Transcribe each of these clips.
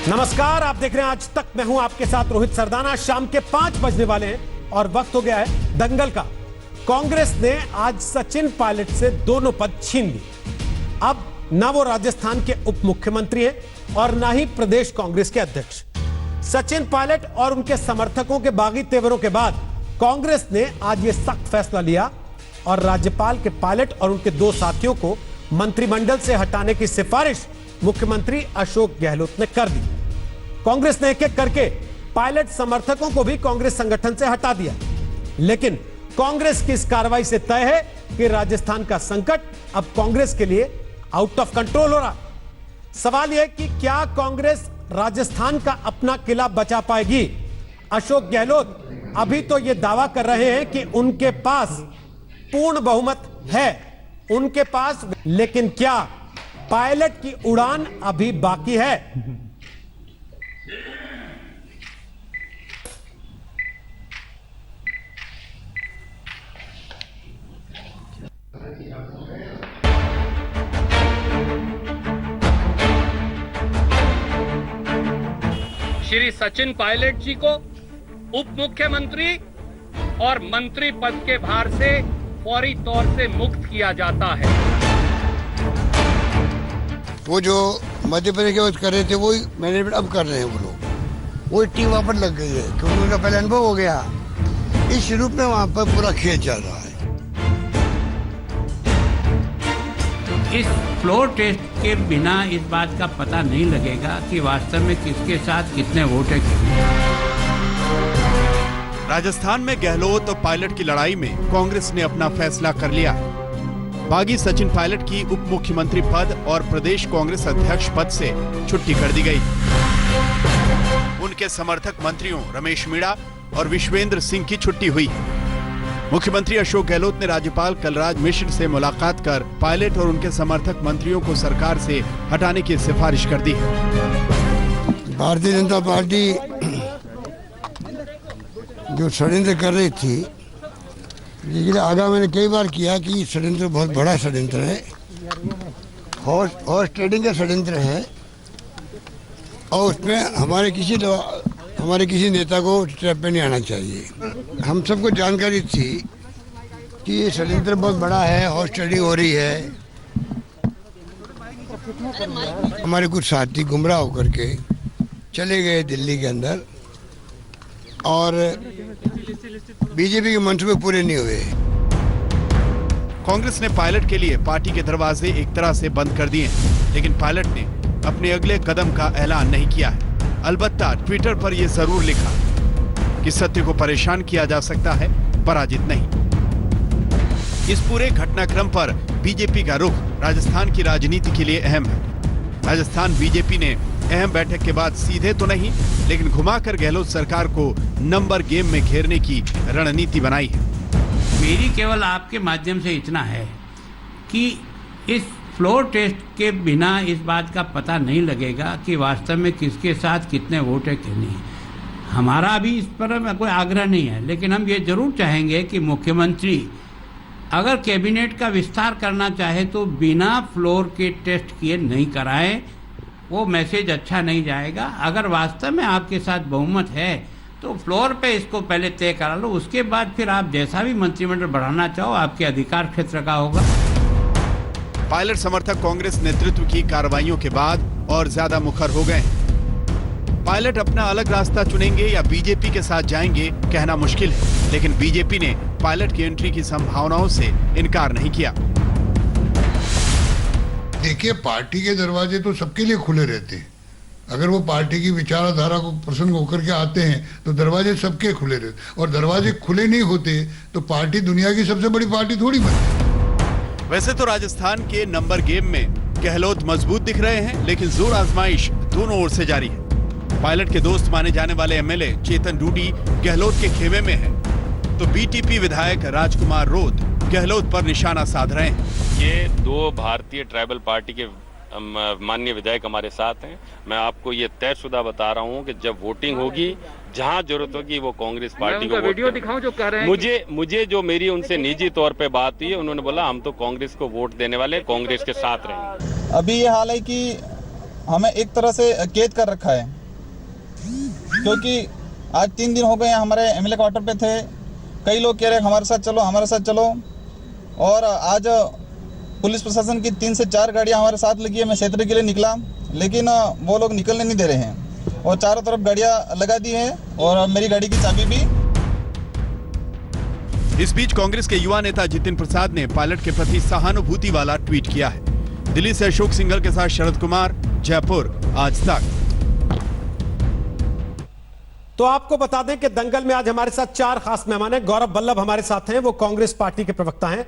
नमस्कार, आप देख रहे हैं आज तक। मैं हूं आपके साथ रोहित सरदाना। शाम के 5 बजने वाले हैं और वक्त हो गया है दंगल का। कांग्रेस ने आज सचिन पायलट से दोनों पद छीन लिए। अब ना वो राजस्थान के उप मुख्यमंत्री हैं और ना ही प्रदेश कांग्रेस के अध्यक्ष। सचिन पायलट और उनके समर्थकों के बागी तेवरों के बाद कांग्रेस ने आज ये सख्त फैसला लिया और राज्यपाल के पायलट और उनके 2 साथियों को मंत्रिमंडल से हटाने की सिफारिश मुख्यमंत्री अशोक गहलोत ने कर दी। कांग्रेस ने एक-एक करके पायलट समर्थकों को भी कांग्रेस संगठन से हटा दिया। लेकिन कांग्रेस की इस कार्रवाई से तय है कि राजस्थान का संकट अब कांग्रेस के लिए आउट ऑफ कंट्रोल हो रहा। सवाल यह कि क्या कांग्रेस राजस्थान का अपना किला बचा पाएगी? अशोक गहलोत अभी तो यह दावा कर रहे हैं कि उनके पास पूर्ण बहुमत है, उनके पास, लेकिन क्या पायलट की उड़ान अभी बाकी है? श्री सचिन पायलट जी को उप मुख्यमंत्री और मंत्री पद के भार से फौरी तौर से मुक्त किया जाता है। वो जो मध्य प्रदेश के कर रहे थे वही मैनेजमेंट अब कर रहे हैं वो लोग। वही टीम वहां पर लग गई है क्योंकि उनका पहले अनुभव हो गया। इस रूप में वहां पर पूरा खेल चल रहा है। इस फ्लोर टेस्ट के बिना इस बात का पता नहीं लगेगा कि वास्तव में किसके साथ कितने वोट है। राजस्थान में गहलोत और पायलट की लड़ाई में कांग्रेस ने अपना फैसला कर लिया। बागी सचिन पायलट की उप मुख्यमंत्री पद और प्रदेश कांग्रेस अध्यक्ष पद से छुट्टी कर दी गई। उनके समर्थक मंत्रियों रमेश मीणा और विश्वेंद्र सिंह की छुट्टी हुई। मुख्यमंत्री अशोक गहलोत ने राज्यपाल कलराज मिश्र से मुलाकात कर पायलट और उनके समर्थक मंत्रियों को सरकार से हटाने की सिफारिश कर दी। भारतीय जनता पार्टी जो षड्यंत्र कर रही थी, लेकिन आगा मैंने कई बार किया कि षड्यंत्र बहुत बड़ा षड्यंत्र है, हॉर्स ट्रेडिंग का षड्यंत्र है और उसमें हमारे किसी नेता को ट्रैप पे नहीं आना चाहिए। हम सबको जानकारी थी कि ये षड्यंत्र बहुत बड़ा है, हॉर्स ट्रेडिंग हो रही है। हमारे कुछ साथी गुमराह होकर के चले गए दिल्ली के अंदर और बीजेपी के मंसूबे पूरे नहीं हुए। कांग्रेस ने पायलट के लिए पार्टी के दरवाजे एक तरह से बंद कर दिए, लेकिन पायलट ने अपने अगले कदम का ऐलान नहीं किया है। अलबत्ता ट्विटर पर यह जरूर लिखा कि सत्य को परेशान किया जा सकता है, पराजित नहीं। इस पूरे घटनाक्रम पर बीजेपी का रुख राजस्थान की राजनीति के लिए अहम है। राजस्थान बीजेपी ने अहम बैठक के बाद सीधे तो नहीं, लेकिन घुमाकर गहलोत सरकार को नंबर गेम में घेरने की रणनीति बनाई है। मेरी केवल आपके माध्यम से इतना है कि इस फ्लोर टेस्ट के बिना इस बात का पता नहीं लगेगा कि वास्तव में किसके साथ कितने वोट है कि नहीं। हमारा अभी इस पर कोई आग्रह नहीं है, लेकिन हम ये जरूर चाहेंगे कि मुख्यमंत्री अगर कैबिनेट का विस्तार करना चाहे तो बिना फ्लोर के टेस्ट किए नहीं कराए। वो मैसेज अच्छा नहीं जाएगा। अगर वास्तव में आपके साथ बहुमत है तो फ्लोर पे इसको पहले तय करा लो, उसके बाद फिर आप जैसा भी मंत्रिमंडल बढ़ाना चाहो आपके अधिकार क्षेत्र का होगा। पायलट समर्थक कांग्रेस नेतृत्व की कार्रवाइयों के बाद और ज्यादा मुखर हो गए। पायलट अपना अलग रास्ता चुनेंगे या बीजेपी के साथ जाएंगे कहना मुश्किल है, लेकिन बीजेपी ने पायलट की एंट्री की संभावनाओं से इनकार नहीं किया। देखिए, पार्टी के दरवाजे तो सबके लिए खुले रहते हैं। अगर वो पार्टी की विचारधारा को प्रसन्न होकर के आते हैं तो दरवाजे सबके खुले रहते, और दरवाजे खुले नहीं होते तो पार्टी दुनिया की सबसे बड़ी पार्टी थोड़ी बनती। वैसे तो राजस्थान के नंबर गेम में गहलोत मजबूत दिख रहे हैं, लेकिन जोर आजमाइश दोनों ओर से जारी है। पायलट के दोस्त माने जाने वाले एमएलए चेतन डूडी गहलोत के खेमे में हैं, तो बीटीपी विधायक राजकुमार रोध गहलोत पर निशाना साध रहे हैं। ये 2 भारतीय ट्राइबल पार्टी के माननीय विधायक हमारे साथ हैं। मैं आपको ये तयशुदा बता रहा हूँ कि जब वोटिंग होगी, जहाँ जरूरत होगी वो कांग्रेस पार्टी को वीडियो दिखाऊं जो कह रहे हैं। मुझे जो मेरी उनसे निजी तौर पे बात हुई है, उन्होंने बोला हम तो कांग्रेस को वोट देने वाले, कांग्रेस के साथ रहेंगे। अभी ये हाल है कि हमें एक तरह से कैद कर रखा है क्योंकि आज 3 दिन हो गए हमारे एमएलए क्वार्टर पे थे, कई लोग कह रहे हमारे साथ चलो, और आज पुलिस प्रशासन की 3 से 4 गाड़ियां हमारे साथ लगी है। मैं क्षेत्र के लिए निकला, लेकिन वो लोग निकलने नहीं दे रहे हैं और चारों तरफ गाड़ियां लगा दी हैं और मेरी गाड़ी की चाबी भी। इस बीच कांग्रेस के युवा नेता जितिन प्रसाद ने पायलट के प्रति सहानुभूति वाला ट्वीट किया है। दिल्ली से अशोक सिंघल के साथ शरद कुमार, जयपुर, आज तक। तो आपको बता दें कि दंगल में आज हमारे साथ 4 खास मेहमान हैं। गौरव वल्लभ हमारे साथ हैं, वो कांग्रेस पार्टी के प्रवक्ता हैं।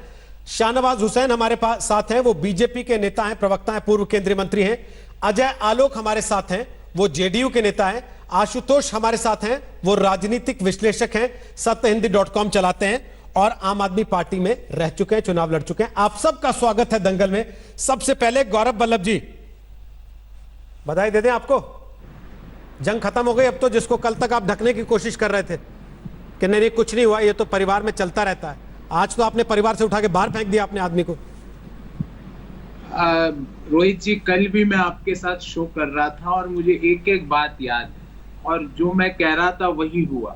शाहनवाज हुसैन हमारे साथ हैं, वो बीजेपी के नेता हैं, प्रवक्ता हैं, पूर्व केंद्रीय मंत्री हैं। अजय आलोक हमारे साथ हैं, वो जेडीयू के नेता हैं। आशुतोष हमारे साथ हैं, वो राजनीतिक विश्लेषक हैं, सत्यहिंदी.com चलाते हैं और आम आदमी पार्टी में रह चुके हैं, चुनाव लड़ चुके हैं। आप सबका स्वागत है दंगल में। सबसे पहले गौरव वल्लभ जी, बधाई दे दें आपको, जंग खत्म हो गई अब तो। जिसको कल तक आप ढकने की कोशिश कर रहे थे कि नहीं कुछ नहीं हुआ, ये तो परिवार में चलता रहता है, आज तो आपने परिवार से उठा के बाहर फेंक दिया अपने आदमी को। रोहित जी, कल भी मैं आपके साथ शो कर रहा था और मुझे एक एक बात याद है, और जो मैं कह रहा था वही हुआ।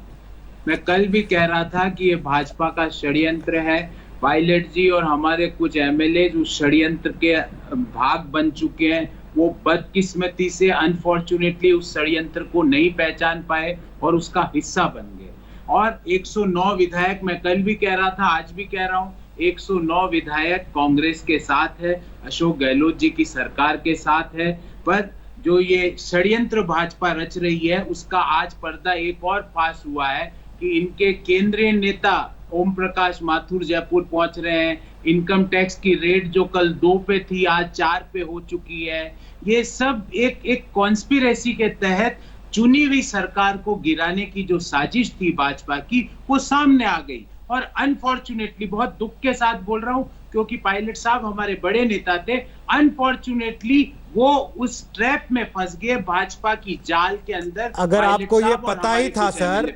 मैं कल भी कह रहा था कि ये भाजपा का षड्यंत्र है। पायलट जी और हमारे कुछ एमएलए उस षड्यंत्र के भाग बन चुके हैं। वो बदकिस्मती से अनफॉर्चुनेटली उस षड्यंत्र को नहीं पहचान पाए और उसका हिस्सा बन गए। और 109 विधायक, मैं कल भी कह रहा था, आज भी कह रहा हूं, 109 विधायक कांग्रेस के साथ है, अशोक गहलोत जी की सरकार के साथ है। पर जो ये षड्यंत्र भाजपा रच रही है उसका आज पर्दा एक और फाश हुआ है कि इनके केंद्रीय नेता ओम प्रकाश माथुर जयपुर पहुंच रहे हैं। इनकम टैक्स की रेट जो कल 2 पे थी आज 4 पे हो चुकी है। ये सब एक कॉन्स्पिरेसी के तहत चुनी हुई सरकार को गिराने की जो साजिश थी भाजपा की, वो सामने आ गई। और अनफॉर्चुनेटली, बहुत दुख के साथ बोल रहा हूं क्योंकि पायलट साहब हमारे बड़े नेता थे, अनफॉर्चुनेटली वो उस ट्रैप में फंस गए, भाजपा की जाल के अंदर। अगर आपको ये पता ही था सर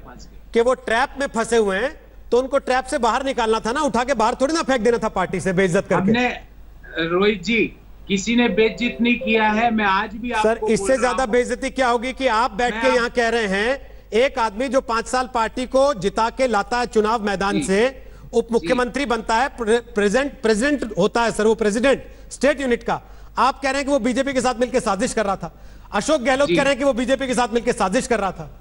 कि वो ट्रैप में फंसे हुए हैं तो उनको ट्रैप से बाहर निकालना था ना, उठा के बाहर थोड़ी ना फेंक देना था पार्टी से बेइज्जत करके। हमने रोहित जी, किसी ने बेइज्जत नहीं किया है। मैं आज भी आपको सर, इससे ज्यादा बेइज्जती क्या होगी कि आप बैठ के यहाँ कह रहे हैं एक आदमी जो 5 साल पार्टी को जिता के लाता है चुनाव मैदान से, उप मुख्यमंत्री बनता है, प्रेसिडेंट होता है सर, वो प्रेसिडेंट स्टेट यूनिट का। आप कह रहे हैं कि वो बीजेपी के साथ मिलकर साजिश कर रहा था। अशोक गहलोत कह रहे हैं कि वो बीजेपी के साथ मिलकर साजिश कर रहा था।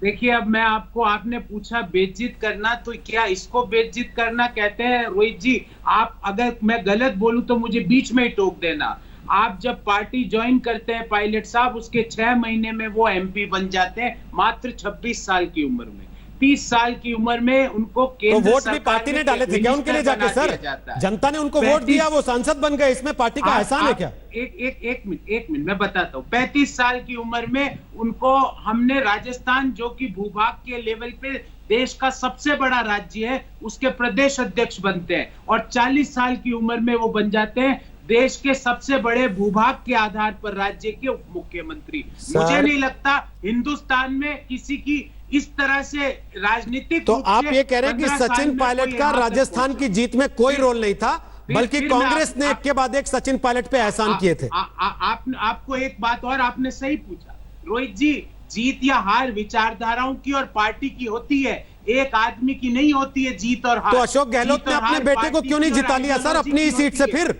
देखिए, अब मैं आपने पूछा बेइज्जत करना, तो क्या इसको बेइज्जत करना कहते हैं रोहित जी? आप अगर मैं गलत बोलूं तो मुझे बीच में ही टोक देना। आप जब पार्टी ज्वाइन करते हैं पायलट साहब, उसके 6 महीने में वो एमपी बन जाते हैं, मात्र 26 साल की उम्र में। 30 साल की उम्र में उनको केंद्र तो वोट भी पार्टी ने डाले थे क्या उनके लिए जाके सर? जनता ने उनको वोट दिया, वो सांसद बन गए, इसमें पार्टी का एहसान है क्या? एक मिनट मैं बताता हूँ। 35 साल की उम्र में उनको हमने राजस्थान, जो कि भूभाग के लेवल पे देश का सबसे बड़ा राज्य है, उसके प्रदेश अध्यक्ष बनते हैं। और 40 साल की उम्र में वो बन जाते हैं देश के सबसे बड़े भूभाग के आधार पर राज्य के उप मुख्यमंत्री। मुझे नहीं लगता हिंदुस्तान में किसी की इस तरह से राजनीतिक। तो आप ये कह रहे हैं कि सचिन पायलट का राजस्थान की जीत में कोई रोल नहीं था, बल्कि कांग्रेस ने एक के बाद एक सचिन पायलट पे एहसान किए थे। आपको एक बात और, आपने सही पूछा रोहित जी, जीत या हार विचारधाराओं की और पार्टी की होती है, एक आदमी की नहीं होती है जीत और हार। तो अशोक गहलोत ने अपने बेटे को क्यों नहीं जिता लिया सर अपनी ही सीट से? फिर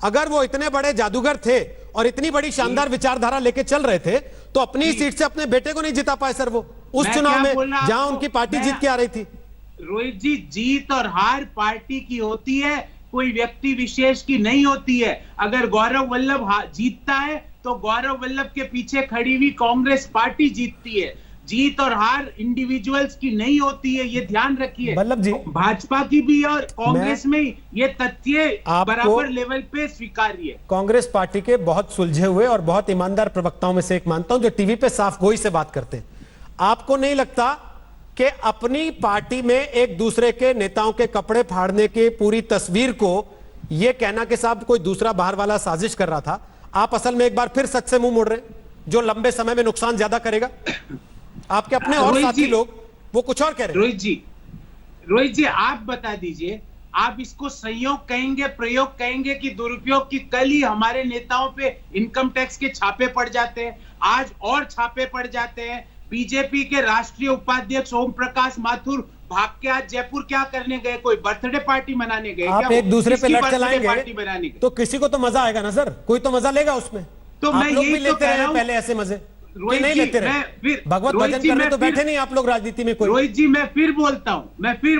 अगर वो इतने बड़े जादूगर थे और इतनी बड़ी शानदार विचारधारा लेके चल रहे थे, तो अपनी ही सीट से अपने बेटे को नहीं जिता पाए सर वो उस चुनाव में जहां उनकी पार्टी जीत के आ रही थी। रोहित जी, जीत और हार पार्टी की होती है, कोई व्यक्ति विशेष की नहीं होती है। अगर गौरव वल्लभ जीतता है तो गौरव वल्लभ के पीछे खड़ी हुई कांग्रेस पार्टी जीतती है। जीत और हार इंडिविजुअल्स की नहीं होती है, ये ध्यान रखिए। वल्लभ जी, भाजपा की भी और कांग्रेस में ये तथ्य बराबर लेवल पे स्वीकार्य है। कांग्रेस पार्टी के बहुत सुलझे हुए और बहुत ईमानदार प्रवक्ताओं में से एक मानता हूं, जो टीवी पे साफ गोई से बात करते हैं। आपको नहीं लगता कि अपनी पार्टी में एक दूसरे के नेताओं के कपड़े फाड़ने की पूरी तस्वीर को यह कहना कि साहब कोई दूसरा बाहर वाला साजिश कर रहा था, आप असल में एक बार फिर सच से मुंह मोड़ रहे हैं, जो लंबे समय में नुकसान ज्यादा करेगा? आपके अपने और साथी लोग वो कुछ और कह रहे हैं। रोहित जी आप बता दीजिए आप इसको संयोग कहेंगे, प्रयोग कहेंगे कि दुरुपयोग की? कल ही हमारे नेताओं पे इनकम टैक्स के छापे पड़ जाते हैं, आज और छापे पड़ जाते हैं। बीजेपी के राष्ट्रीय उपाध्यक्ष ओम प्रकाश माथुर भाग के आज जयपुर क्या करने गए? कोई बर्थडे पार्टी मनाने गए? आप एक दूसरे पे लट चलाएंगे पार्टी बनाने गए तो किसी को तो मजा आएगा ना सर, कोई तो मजा लेगा उसमें। तो मैं लोग यही भी तो लेते कह रहे रहा हूं। पहले ऐसे मजे, कोई नहीं जी, लेते मैं रहे। फिर भगवत रोहित भजन जी, करने मैं तो फिर- बैठे नहीं आप लोग राजनीति में। कोई रोहित जी मैं फिर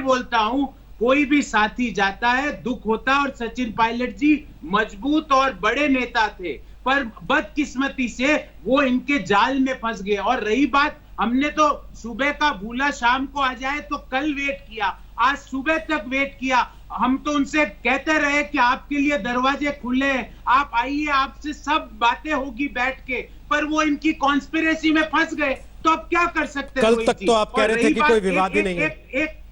बोलता हूं, कोई भी साथी जाता है, दुख होता है। और सचिन पायलट जी मजबूत और बड़े नेता थे, पर बदकिस्मती से वो इनके जाल में फंस गए। और रही बात, हमने तो सुबह का भूला शाम को आ जाए तो कल वेट किया, आज सुबह तक वेट किया। हम तो उनसे कहते रहे कि आपके लिए दरवाजे खुले हैं, आप आइए, आपसे सब बातें होगी बैठ के, पर वो इनकी कॉन्स्पिरेसी में फंस गए। तो अब क्या कर सकते हैं? कल तक तो आप कह रहे थे कि कोई विवाद ही नहीं है,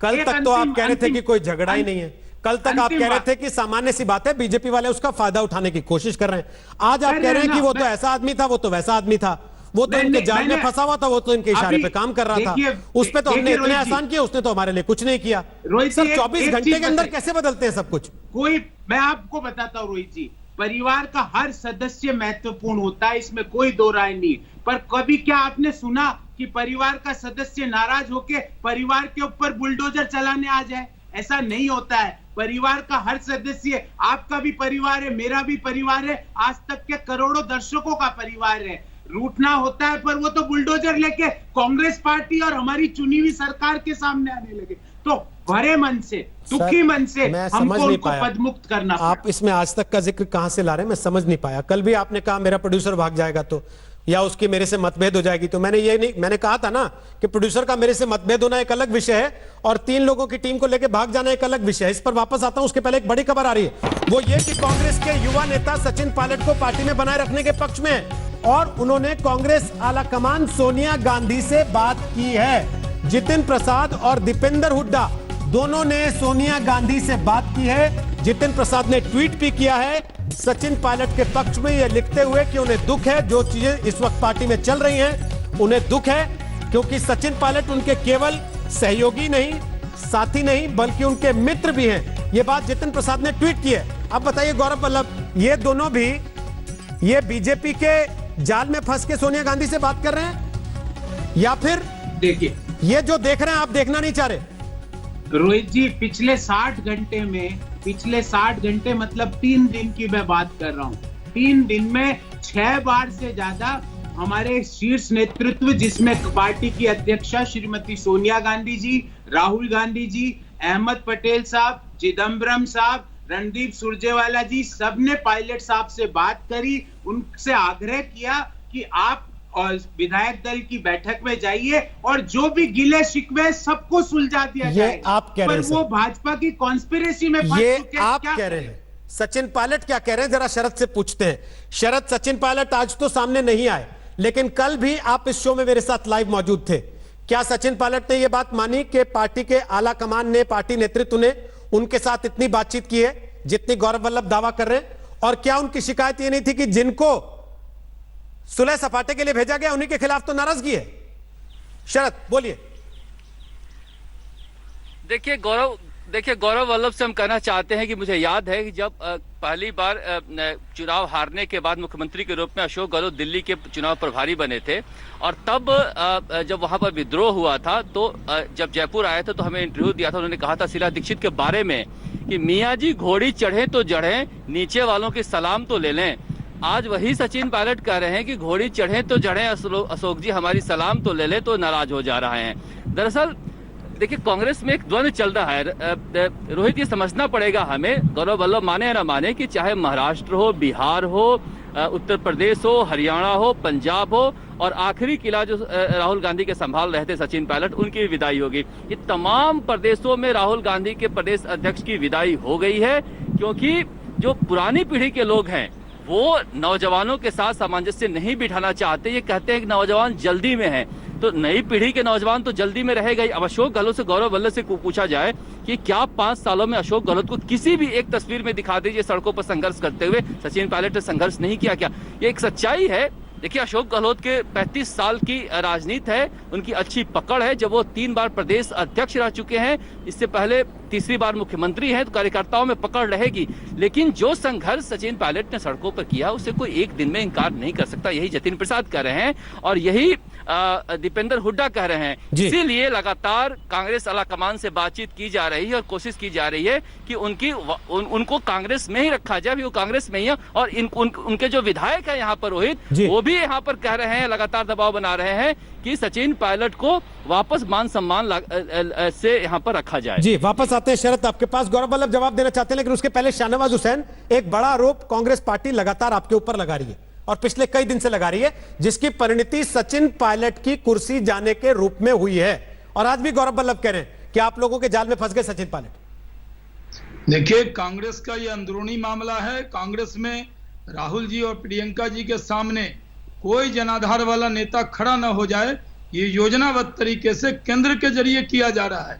कल तक तो आप कह रहे थे कि कोई झगड़ा ही नहीं है, कल तक आप कह रहे थे कि सामान्य सी बात है, बीजेपी वाले उसका फायदा उठाने की कोशिश कर रहे हैं। आज आप कह रहे हैं कि वो तो ऐसा आदमी था, वो तो वैसा आदमी था, वो तो इनके जाल में फंसा हुआ था, वो तो इनके इशारे पे काम कर रहा था। उस पे तो हमने इतने आसान किया, उसने तो हमारे लिए कुछ नहीं किया। सर 24 घंटे के अंदर कैसे बदलते हैं सब कुछ? कोई, मैं आपको बताता हूं रोहित जी, परिवार का हर सदस्य महत्वपूर्ण होता है, इसमें कोई दो राय नहीं। पर कभी क्या आपने सुना कि परिवार का सदस्य नाराज होके परिवार के ऊपर बुलडोजर चलाने आ जाए? ऐसा नहीं होता है। परिवार का हर सदस्य, आपका भी परिवार है, मेरा भी परिवार है, आज तक के करोड़ों दर्शकों का परिवार है। रूठना होता है, पर वो तो बुलडोजर लेके कांग्रेस पार्टी और हमारी चुनी हुई सरकार के सामने आने लगे। तो भरे मन से, दुखी मन से हमको उनको पदमुक्त करना पड़ा। आप इसमें आज तक का जिक्र कहां से ला रहे हैं, मैं समझ नहीं पाया। कल भी आपने कहा मेरा प्रोड्यूसर भाग जाएगा तो, या उसकी मेरे से मतभेद हो जाएगी तो। मैंने कहा था ना कि प्रोड्यूसर का मेरे से मतभेद होना एक अलग विषय है और 3 लोगों की टीम को लेकर भाग जाना एक अलग विषय है। इस पर वापस आता हूं, उसके पहले एक बड़ी खबर आ रही है, वो ये कि कांग्रेस के युवा नेता सचिन पायलट को पार्टी में बनाए रखने के पक्ष में है और उन्होंने कांग्रेस आलाकमान सोनिया गांधी से बात की है। जितिन प्रसाद और दीपेंद्र हुड्डा दोनों ने सोनिया गांधी से बात की है। जितिन प्रसाद ने ट्वीट भी किया है सचिन पायलट के पक्ष में, यह लिखते हुए कि उन्हें दुख है जो चीजें इस वक्त पार्टी में चल रही हैं, उन्हें दुख है क्योंकि सचिन पायलट उनके केवल सहयोगी नहीं, साथी नहीं, बल्कि उनके मित्र भी हैं। यह बात जितिन प्रसाद ने ट्वीट की है। अब बताइए गौरव वल्लभ, ये दोनों भी ये बीजेपी के जाल में फंस के सोनिया गांधी से बात कर रहे हैं या फिर देखिए, ये जो देख रहे हैं आप देखना नहीं चाह रहे? रोहित जी, पिछले 60 घंटे मतलब 3 दिन की मैं बात कर रहा हूँ। 3 दिन में 6 बार से ज्यादा हमारे शीर्ष नेतृत्व, जिसमें पार्टी की अध्यक्षा श्रीमती सोनिया गांधी जी, राहुल गांधी जी, अहमद पटेल साहब, चिदम्बरम साहब, रणदीप सुरजेवाला जी, सबने पायलट साहब से बात करी, उनसे आग्रह किया कि आप और विधायक दल की बैठक में जाइए और जो भी गिले शिकवे सबको सुलझा दिया जाए। आप कह रहे हैं, पर वो भाजपा की कॉन्स्पिरेसी में ये आप कह रहे हैं। सचिन पायलट क्या कह रहे हैं, जरा शरद से पूछते हैं। शरद, सचिन पायलट आज तो सामने नहीं आए, लेकिन कल भी आप इस शो में मेरे साथ लाइव मौजूद थे। क्या सचिन पायलट ने यह बात मानी कि पार्टी के आला कमान ने, पार्टी नेतृत्व ने उनके साथ इतनी बातचीत की है जितनी गौरव वल्लभ दावा कर रहे हैं? और क्या उनकी शिकायत ये नहीं थी कि जिनको सुलह सपाटे के लिए भेजा गया उन्हीं के खिलाफ तो नाराजगी है? शरद बोलिए। देखिए गौरव वल्लभ से हम कहना चाहते हैं कि मुझे याद है कि जब पहली बार चुनाव हारने के बाद मुख्यमंत्री के रूप में अशोक गहलोत दिल्ली के चुनाव प्रभारी बने थे और तब जब वहां पर विद्रोह हुआ था तो जब जयपुर आए थे तो हमें इंटरव्यू दिया था। उन्होंने कहा था शीला दीक्षित के बारे में कि मियाँ जी घोड़ी चढ़े तो चढ़े, नीचे वालों की सलाम तो ले लें। आज वही सचिन पायलट कह रहे हैं कि घोड़ी चढ़े तो चढ़े, अशोक जी हमारी सलाम तो ले ले, तो नाराज हो जा रहा है। दरअसल देखिए, कांग्रेस में एक द्वंद्व चल रहा है रोहित, ये समझना पड़ेगा हमें, गौरव वल्लभ माने या ना माने, कि चाहे महाराष्ट्र हो, बिहार हो, उत्तर प्रदेश हो, हरियाणा हो, पंजाब हो, और आखिरी किला जो राहुल गांधी के संभाल रहे थे सचिन पायलट, उनकी विदाई होगी। ये तमाम प्रदेशों में राहुल गांधी के प्रदेश अध्यक्ष की विदाई हो गई है, क्योंकि जो पुरानी पीढ़ी के लोग हैं वो नौजवानों के साथ सामंजस्य नहीं बिठाना चाहते। ये कहते हैं कि नौजवान जल्दी में है, तो नई पीढ़ी के नौजवान तो जल्दी में रहेगा ही। अब अशोक गहलोत से, गौरव वल्लभ से पूछा जाए कि क्या 5 सालों में अशोक गहलोत को किसी भी एक तस्वीर में दिखा दीजिए सड़कों पर संघर्ष करते हुए? सचिन पायलट ने संघर्ष नहीं किया क्या? ये एक सच्चाई है देखिए, अशोक गहलोत के 35 साल की राजनीति है, उनकी अच्छी पकड़ है। जब वो 3 बार प्रदेश अध्यक्ष रह चुके हैं, इससे पहले तीसरी बार मुख्यमंत्री हैं, तो कार्यकर्ताओं में पकड़ रहेगी। लेकिन जो संघर्ष सचिन पायलट ने सड़कों पर किया, उसे कोई एक दिन में इंकार नहीं कर सकता। यही जतिन प्रसाद कह रहे हैं और यही दीपेंद्र हुड्डा कह रहे हैं। इसीलिए लगातार कांग्रेस आलाकमान से बातचीत की जा रही है और कोशिश की जा रही है कि उनको कांग्रेस में ही रखा जाए। वो कांग्रेस में ही है और उनके जो विधायक है यहाँ पर रोहित, वो भी यहाँ पर कह रहे हैं, लगातार दबाव बना रहे हैं कि सचिन पायलट को वापस मान सम्मान से यहाँ पर रखा जाए। जी, वापस आते हैं शरद आपके पास। गौरव वल्लभ जवाब देना चाहते हैं, लेकिन उसके पहले शाहनवाज हुसैन, एक बड़ा आरोप कांग्रेस पार्टी लगातार आपके ऊपर लगा रही है और पिछले कई दिन से लगा रही है, जिसकी परिणति सचिन पायलट की कुर्सी जाने के रूप में हुई है। और आज भी गौरव वल्लभ कह रहे हैं कि आप लोगों के जाल में फंस गए सचिन पायलट। देखिए, कांग्रेस का यह अंदरूनी मामला है। कांग्रेस में राहुल जी और प्रियंका जी के सामने कोई जनाधार वाला नेता खड़ा न हो जाए, ये योजनाबद्ध तरीके से केंद्र के जरिए किया जा रहा है।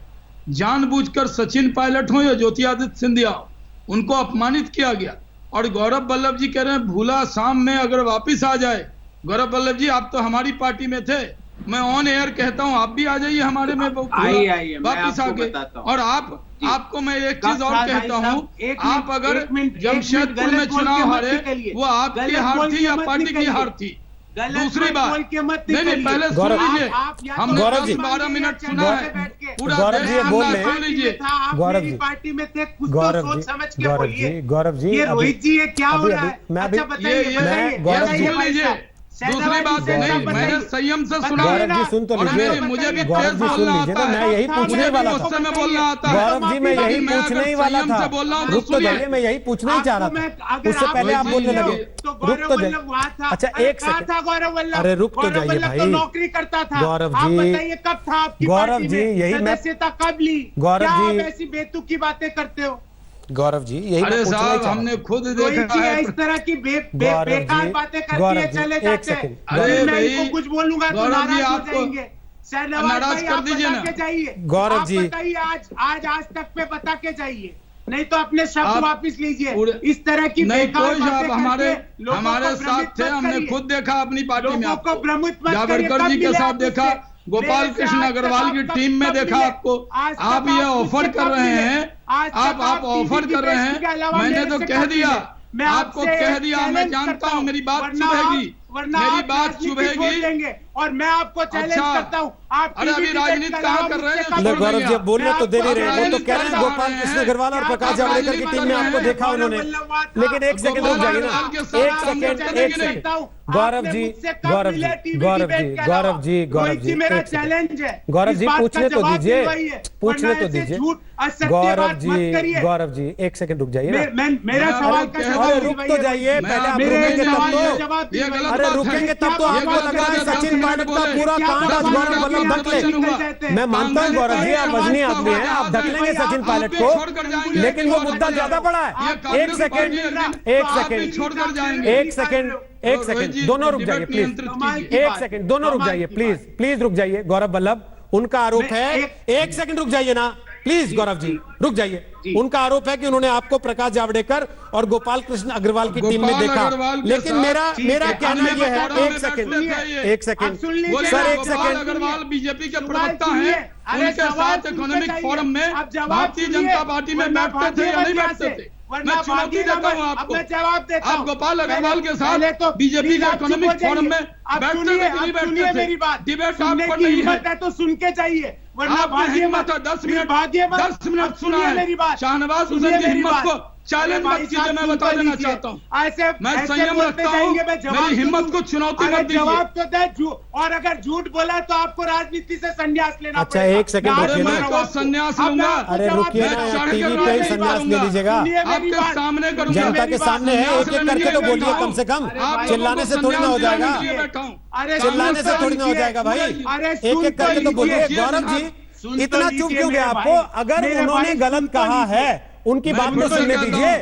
जानबूझकर सचिन पायलट हो या ज्योतिरादित्य सिंधिया हो, उनको अपमानित किया गया। और गौरव वल्लभ जी कह रहे हैं भूला शाम में अगर वापिस आ जाए। गौरव वल्लभ जी, आप तो हमारी पार्टी में थे, मैं ऑन एयर कहता हूं आप भी आ जाइए हमारे में, वापिस आके। और आपको मैं एक चीज और कहता हूं, आप अगर जमशेदपुर में चुनाव हारे, वो आपकी हार थी या पार्टी की हार थी? दूसरी बात, नहीं पहले सुन लीजिए, हमने 10-12 मिनट सुना है, पूरा गौरव जी बोल रहे सुन लीजिए। गौरव जी, पार्टी में थे, कुछ गौरव तो सोच जी, समझ के गौरव बोलिए। जी, गौरव जी, ये रोहित जी, ये क्या हो रहा है? मैं अच्छा बताइए, गौरव जी, सुन लीजिए। दूसरी बात नहीं, मैंने संयम से सुना। गौरव जी सुन तो लीजिए, मुझे भी गौरव जी सुन लीजिए ना, मैं यही पूछने वाला था। गौरव जी, मैं यही पूछने ही वाला था। रुक तो जाइए, मैं यही पूछना ही चाह रहा था, उससे पहले आप बोलने लगे। रुक तो जाइए, अच्छा एक सेकंड, गौरव वल्लभ, अरे रुक तो जाइए भाई। नौकरी करता था गौरव आप जी, बताइए कब था आपकी गौरव पार्टी जी, में? यही मैं, सदस्यता कब ली? गौरव क्या जी, आप ऐसी बेतुकी बातें करते हो? गौरव जी, यही अरे मैं पूछना ही साहब, चाह रहा हमने खुद रोहित देखा जी है। इस तरह की बेकार बातें करके चले एक जाते सेकंड, हैं। अरे मैं इनको कुछ बोलूंगा तो गौरव जी, नाराज हो आपको जाएंगे। शहनवाज नाराज भाई, कर आप दीजिए बता ना। के जाइए। गौरव आप जी, बताइए, आज तक पे बता के जाइए, नहीं तो अपने शब्द आप वापस लीजिए। पूरे- इस तरह की नहीं, बेकार कोई बातें साहब हमारे करके लोगों हमारे को साथ भ्रमित थे, मत हमने करिए। खुद देखा अपनी पार्टी में लोगों को आपको। भ्रमित मत करिए। जावड़कर कब जी के मिले साथ आप देखा, मुझसे? गोपाल मेरे से कृष्ण आज तक अग्रवाल आप की कब टीम में कब देखा मिले? आपको। आज तक आप ये मुझसे ऑफर कर कब रहे मिले? हैं, आज तक आप ऑफर टीवी कर रहे बेइज्जती के अलावा हैं। मैंने मेरे तो से कह कब दिया, मिले? मैं आपको आपसे कह दिया, मैं चैलेंज जानता करता हूँ हूँ, मेरी बात वरना चुभेगी, वरना मेरी आप बात राजनीति छोड़ चुभेगी। देंगे और मैं आपको चैलेंज अच्छा। करता हूँ। आप अरे अभी टीवी राजनीति डिबेट कहाँ के कर अलावा रहे हैं? मुझसे ले कब गौरव जी, अब बोलने तो दे नहीं रहे, वो तो कह रहे हैं आप गोपाल कृष्ण अग्रवाल और क्या प्रकाश आप जावड़ेकर की राजनीति टीम में कर आपको रहे हैं? देखा उन्होंने। लेकिन एक सेकंड रुक जाइए ना, एक सेकंड, गौरव जी, गौरव जी, गौरव जी, गौरव जी, गौरव जी, मेरा एक सेकंड। चैलेंज है। गौरव इस जी, बात का पूछने तो जवाब दीजिए, दिलवाइए, पूछने वरना तो ऐसे दीजिए। झूठ असत्य गौरव बात मत जी, करिए। गौरव जी, एक सेकंड रुक जाइए ना। मेरा सवाल का अरे जवाब रुक तो जाइए, पहले आप मेरे रुकेंगे तब सवाल का तो। जवाब दिलवाइए। अरे रुकेंगे तब तो आपको लग रहा है सचिन पायलट का पूरा कांड आज गौरव वल्लभ ढक ले। मैं मानता हूं गौरव जी, आप वजनी आदमी हैं, आप ढक लेंगे सचिन पायलट को, लेकिन वो मुद्दा ज्यादा बड़ा है। एक सेकंड, एक सेकंड, छोड़कर जाएंगे। एक सेकंड, एक सेकंड, दोनों रुक जाइए प्लीज। एक सेकंड, दोनों रुक जाइए प्लीज, प्लीज रुक जाइए। गौरव वल्लभ, उनका आरोप है, एक सेकंड रुक जाइए ना प्लीज, गौरव जी रुक जाइए। उनका आरोप है कि उन्होंने आपको प्रकाश जावड़ेकर और गोपाल कृष्ण अग्रवाल की टीम में देखा, लेकिन मेरा कहना यह है, एक सेकंड, एक सेकंड सर, एक सेकंड। अग्रवाल बीजेपी के प्रवक्ता हैं, उनके साथ इकोनॉमिक फोरम में भारतीय जनता पार्टी में बैठते थे या नहीं बैठते थे? मैं चुनौती देता हूँ आपको। जवाब देता आप गोपाल अग्रवाल के साथ बीजेपी के इकोनॉमिक फोरम में बैठते थे कि नहीं बैठते थे? मेरी बात, डिबेट आप पर नहीं है तो सुन के चाहिए, वरना भागिए मत। 10 मिनट भागिए मत। 10 मिनट सुना सुनिए है। मेरी बात, शाहनवाज सुनिए हुसैन की मेरी हिम्मत बात। को चैलेंज मत कीजिए, मैं बता देना चाहता हूँ। मैं संयम रखता हूँ, मेरी हिम्मत को चुनौती मत दीजिए। जवाब तो दे, और अगर झूठ बोला तो आपको राजनीति से संन्यास लेना अच्छा, पड़ेगा। एक सेकंड रुकिए ना। मैं तो संन्यास लूंगा। अरे रुकिए ना, टीवी पे ही संन्यास ले लीजिएगा। आपके सामने करूंगा, जनता के सामने है, एक एक करके तो बोलिए कम से कम। चिल्लाने से थोड़ी ना हो जाएगा, चिल्लाने से थोड़ी ना हो जाएगा भाई, एक एक करके तो बोलिए। गौरव जी, इतना चुप क्यों गया आपको? अगर उन्होंने गलत कहा है, उनकी बात तो सुनने दीजिए।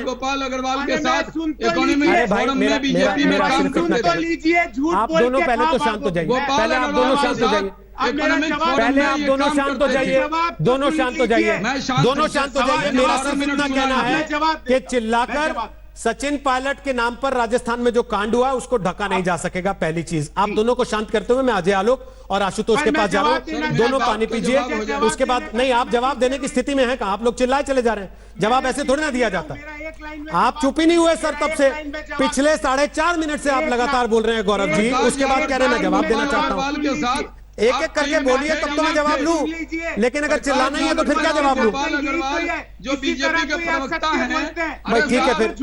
गोपाल अग्रवाल के साथ इकोनॉमिक फोरम में बीजेपी में काम करते लीजिए। झूठ आप दोनों पहले तो शांत हो जाइए, पहले आप दोनों शांत हो जाइए, पहले आप दोनों शांत हो जाइए, दोनों शांत हो जाइए, दोनों शांत हो जाइए। मेरा सिर्फ इतना कहना है कि चिल्लाकर सचिन पायलट के नाम पर राजस्थान में जो कांड हुआ उसको ढका नहीं जा सकेगा। पहली चीज, आप दोनों को शांत करते हुए मैं अजय आलोक और आशुतोष के पास जा रहा हूं। दोनों पानी पीजिए, उसके बाद नहीं, आप जवाब देने की स्थिति में हैं कहां? आप लोग चिल्लाए चले जा रहे हैं, जवाब ऐसे थोड़ी ना दिया जाता। आप चुप ही नहीं हुए सर तब से, पिछले 4.5 मिनट से आप लगातार बोल रहे हैं गौरव जी, उसके बाद कह रहे हैं मैं जवाब देना चाहता हूं। एक एक करके बोलिए तब तो मैं जवाब लूं, लेकिन अगर चिल्लाना ही है तो फिर क्या जवाब लूं? जो बीजेपी के प्रवक्ता हैं, भाई ठीक है, फिर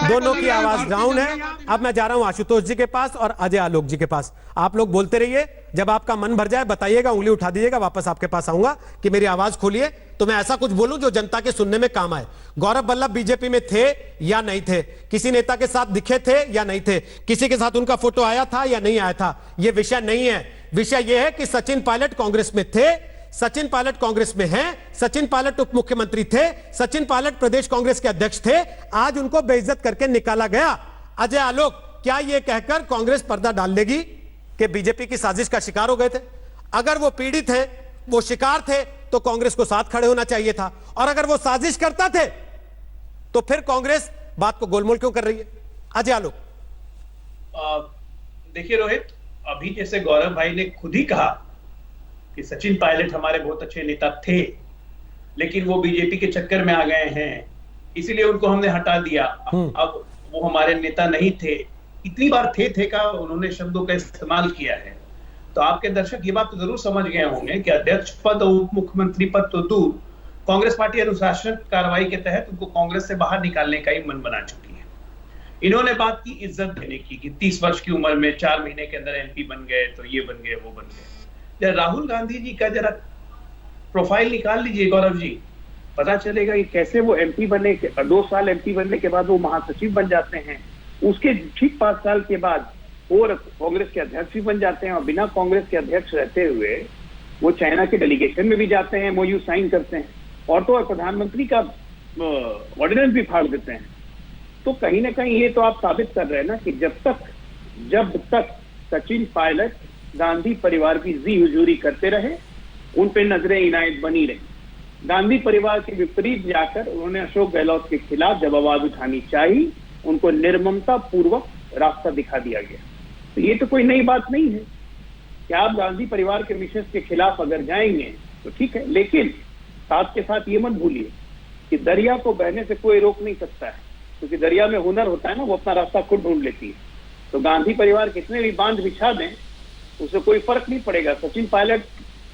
दोनों की आवाज डाउन है। अब मैं जा रहा हूं आशुतोष जी के पास और अजय आलोक जी के पास। आप लोग बोलते रहिए, जब आपका मन भर जाए बताइएगा, उंगली उठा दीजिएगा, वापस आपके पास आऊंगा कि मेरी आवाज खोलिए तो मैं ऐसा कुछ बोलूं जो जनता के सुनने में काम आए। गौरव वल्लभ बीजेपी में थे या नहीं थे? किसी नेता के साथ दिखे थे या नहीं थे? किसी के साथ उनका फोटो आया था या नहीं आया था? यह विषय नहीं है। विषय यह है कि सचिन पायलट कांग्रेस में थे, सचिन पायलट कांग्रेस में हैं, सचिन पायलट उप मुख्यमंत्री थे, सचिन पायलट प्रदेश कांग्रेस के अध्यक्ष थे, आज उनको बेइज्जत करके निकाला गया। अजय आलोक, क्या यह कहकर कांग्रेस पर्दा डाल देगी कि बीजेपी की साजिश का शिकार हो गए थे? अगर वो पीड़ित हैं, वो शिकार थे, तो कांग्रेस को साथ खड़े होना चाहिए था, और अगर वो साजिश करता थे तो फिर कांग्रेस बात को गोलमोल क्यों कर रही है? अजय आलोक। देखिए रोहित, अभी जैसे गौरव भाई ने खुद ही कहा कि सचिन पायलट हमारे बहुत अच्छे नेता थे, लेकिन वो बीजेपी के चक्कर में आ गए हैं, इसीलिए उनको हमने हटा दिया, अब वो हमारे नेता नहीं थे। इतनी बार थे का उन्होंने शब्दों का इस्तेमाल किया है, तो आपके दर्शक ये बात तो जरूर समझ गए होंगे कि अध्यक्ष पद और उप मुख्यमंत्री पद तो दूर, कांग्रेस पार्टी अनुशासन कार्रवाई के तहत उनको कांग्रेस से बाहर निकालने का ही मन बना चुकी है। इन्होंने बात की इज्जत देने की कि 30 वर्ष की उम्र में 4 महीने के अंदर एमपी बन गए, तो ये बन गए, वो बन गए। जरा राहुल गांधी जी का जरा प्रोफाइल निकाल लीजिए गौरव जी, पता चलेगा कि कैसे वो एमपी बने, 2 साल एमपी बनने के बाद वो महासचिव बन जाते हैं, उसके ठीक 5 साल के बाद और कांग्रेस के अध्यक्ष भी बन जाते हैं, और बिना कांग्रेस के अध्यक्ष रहते हुए वो चाइना के डेलीगेशन में भी जाते हैं, एमओयू साइन करते हैं, और तो और प्रधानमंत्री का ऑर्डिनेंस भी फाड़ देते हैं। तो कहीं ना कहीं ये तो आप साबित कर रहे हैं ना कि जब तक सचिन पायलट गांधी परिवार की जी हुजूरी करते रहे, उन पे नजरें इनायत बनी रही। गांधी परिवार के विपरीत जाकर उन्होंने अशोक गहलोत के खिलाफ जब आवाज उठानी चाहिए, उनको निर्ममता पूर्वक रास्ता दिखा दिया गया। तो ये तो कोई नई बात नहीं है कि आप गांधी परिवार के मिशन के खिलाफ अगर जाएंगे तो ठीक है, लेकिन साथ के साथ ये मत भूलिए कि दरिया को बहने से कोई रोक नहीं सकता है, क्योंकि दरिया में हुनर होता है ना, वो अपना रास्ता खुद ढूंढ लेती है। तो गांधी परिवार कितने भी बांध बिछा दें उससे कोई फर्क नहीं पड़ेगा। सचिन पायलट,